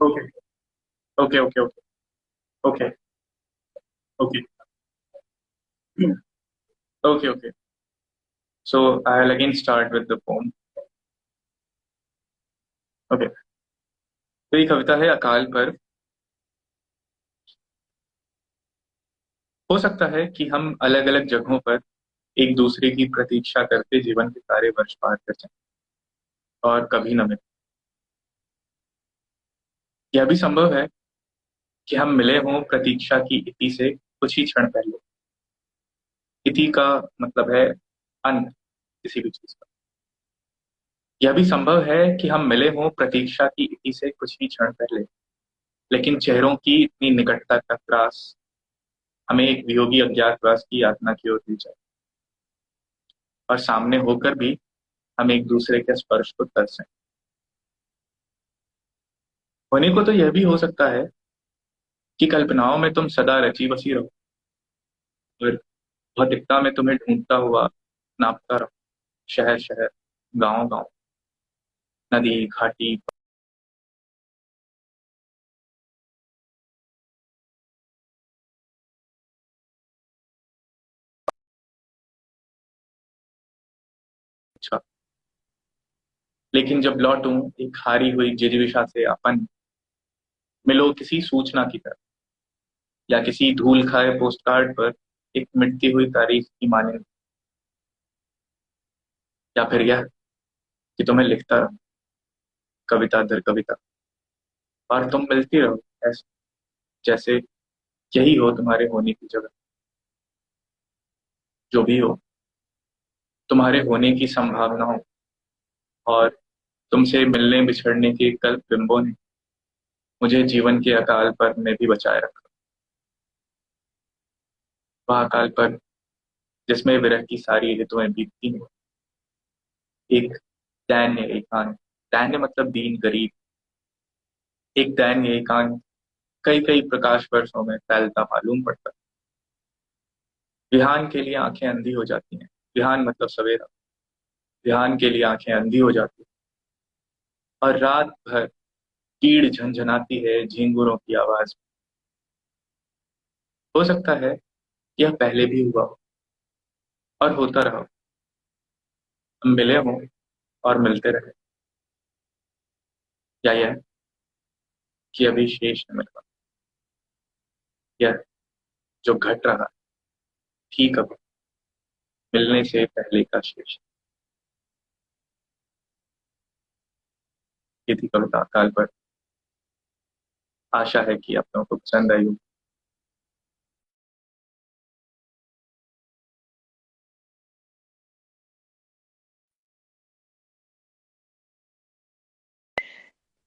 Okay, okay, okay, okay, okay, okay, okay, okay. So I'll again start with the poem. Okay, तो ये कविता है अकाल पर। हो सकता है कि हम अलग अलग जगहों पर एक दूसरे की प्रतीक्षा करते जीवन के सारे वर्ष पार कर जाएं और कभी न मिले। यह भी संभव है कि हम मिले हों प्रतीक्षा की इति से कुछ ही क्षण पहले। इति का मतलब है अंत किसी भी चीज का। यह भी संभव है कि हम मिले हों प्रतीक्षा की इति से कुछ ही क्षण पहले, लेकिन चेहरों की इतनी निकटता का त्रास हमें एक वियोगी अज्ञातवास की यातना की ओर ले जाए, और सामने होकर भी हम एक दूसरे के स्पर्श को तरसें। होने को तो यह भी हो सकता है कि कल्पनाओं में तुम सदा रची बसी रहो, और भौतिकता में तुम्हें ढूंढता हुआ नापता रहो, शहर शहर, गांव गांव, नदी घाटी। अच्छा, लेकिन जब लौटूं एक हारी हुई जिजीविषा से अपन, मिलो किसी सूचना की तरह, या किसी धूल खाए पोस्टकार्ड पर एक मिटती हुई तारीख की माने, या फिर यह कि तुम्हें लिखता रहूं कविता दर कविता, और तुम मिलती रहो ऐसे जैसे यही हो तुम्हारे होने की जगह। जो भी हो, तुम्हारे होने की संभावनाओं और तुमसे मिलने बिछड़ने के कल्प बिंबों ने मुझे जीवन के अकाल पर में भी बचाए रखा। वह अकाल पर जिसमें विरह की सारी ऋतुएं बीतती हैं, एक दैन्य एकांत, दैन्य मतलब दीन गरीब, एक दैन्य एकांत कई कई प्रकाश वर्षों में फैलता मालूम पड़ता। विहान के लिए आंखें अंधी हो जाती हैं। विहान मतलब सवेरा। विहान के लिए आंखें अंधी हो जाती हैं, और रात भर कीड़ झंझनाती है झींगुरों की आवाज में। हो सकता है यह पहले भी हुआ हो और होता रहा हो। हम मिले हों और मिलते रहे, या यह कि अभी शेष न मिल पाए। यह जो घट रहा है ठीक अब मिलने से पहले का शेष। ये थी कविता अकाल पर। आशा है कि आप लोगों को पसंद आई हो।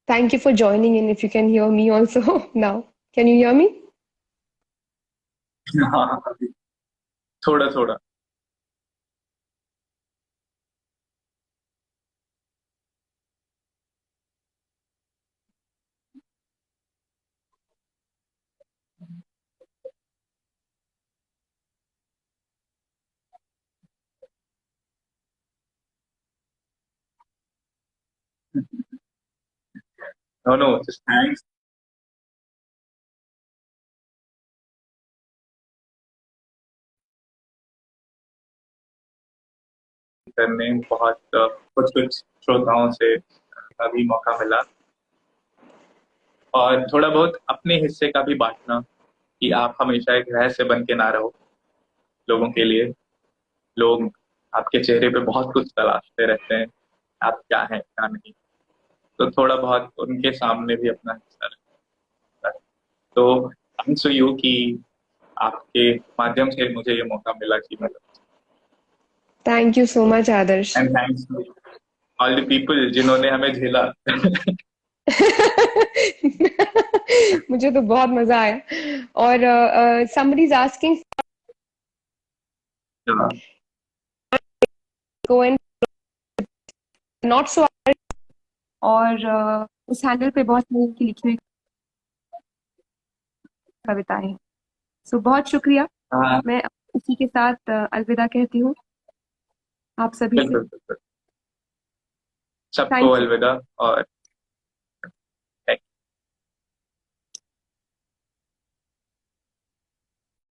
Thank you for joining in. If you can hear me also now, can you hear me? हाँ हाँ, थोड़ा थोड़ा। नो नो, जस्ट थैंक्स करने। बहुत कुछ कुछ श्रोताओं से अभी मौका मिला, और थोड़ा बहुत अपने हिस्से का भी बांटना कि आप हमेशा एक रहस्य बन के ना रहो लोगों के लिए। लोग आपके चेहरे पे बहुत कुछ तलाशते रहते हैं, आप क्या हैं क्या नहीं। तो थोड़ा बहुत उनके सामने भी अपना हिस्सा रखता है। तो थैंक्स टू यू कि आपके माध्यम से मुझे ये मौका मिला कि मैं, thank you so much Adarsh. And thanks to all the people जिन्होंने हमें झेला। मुझे तो बहुत मजा आया। और somebody is asking go and not so। और उस हैंडल पे बहुत लोगों की लिखी हुई कविताएं। सो बहुत शुक्रिया। हाँ, मैं इसी के साथ अलविदा कहती हूँ आप सभी से। बिल्कुल बिल्कुल। सबको थैंक यू। अलविदा। और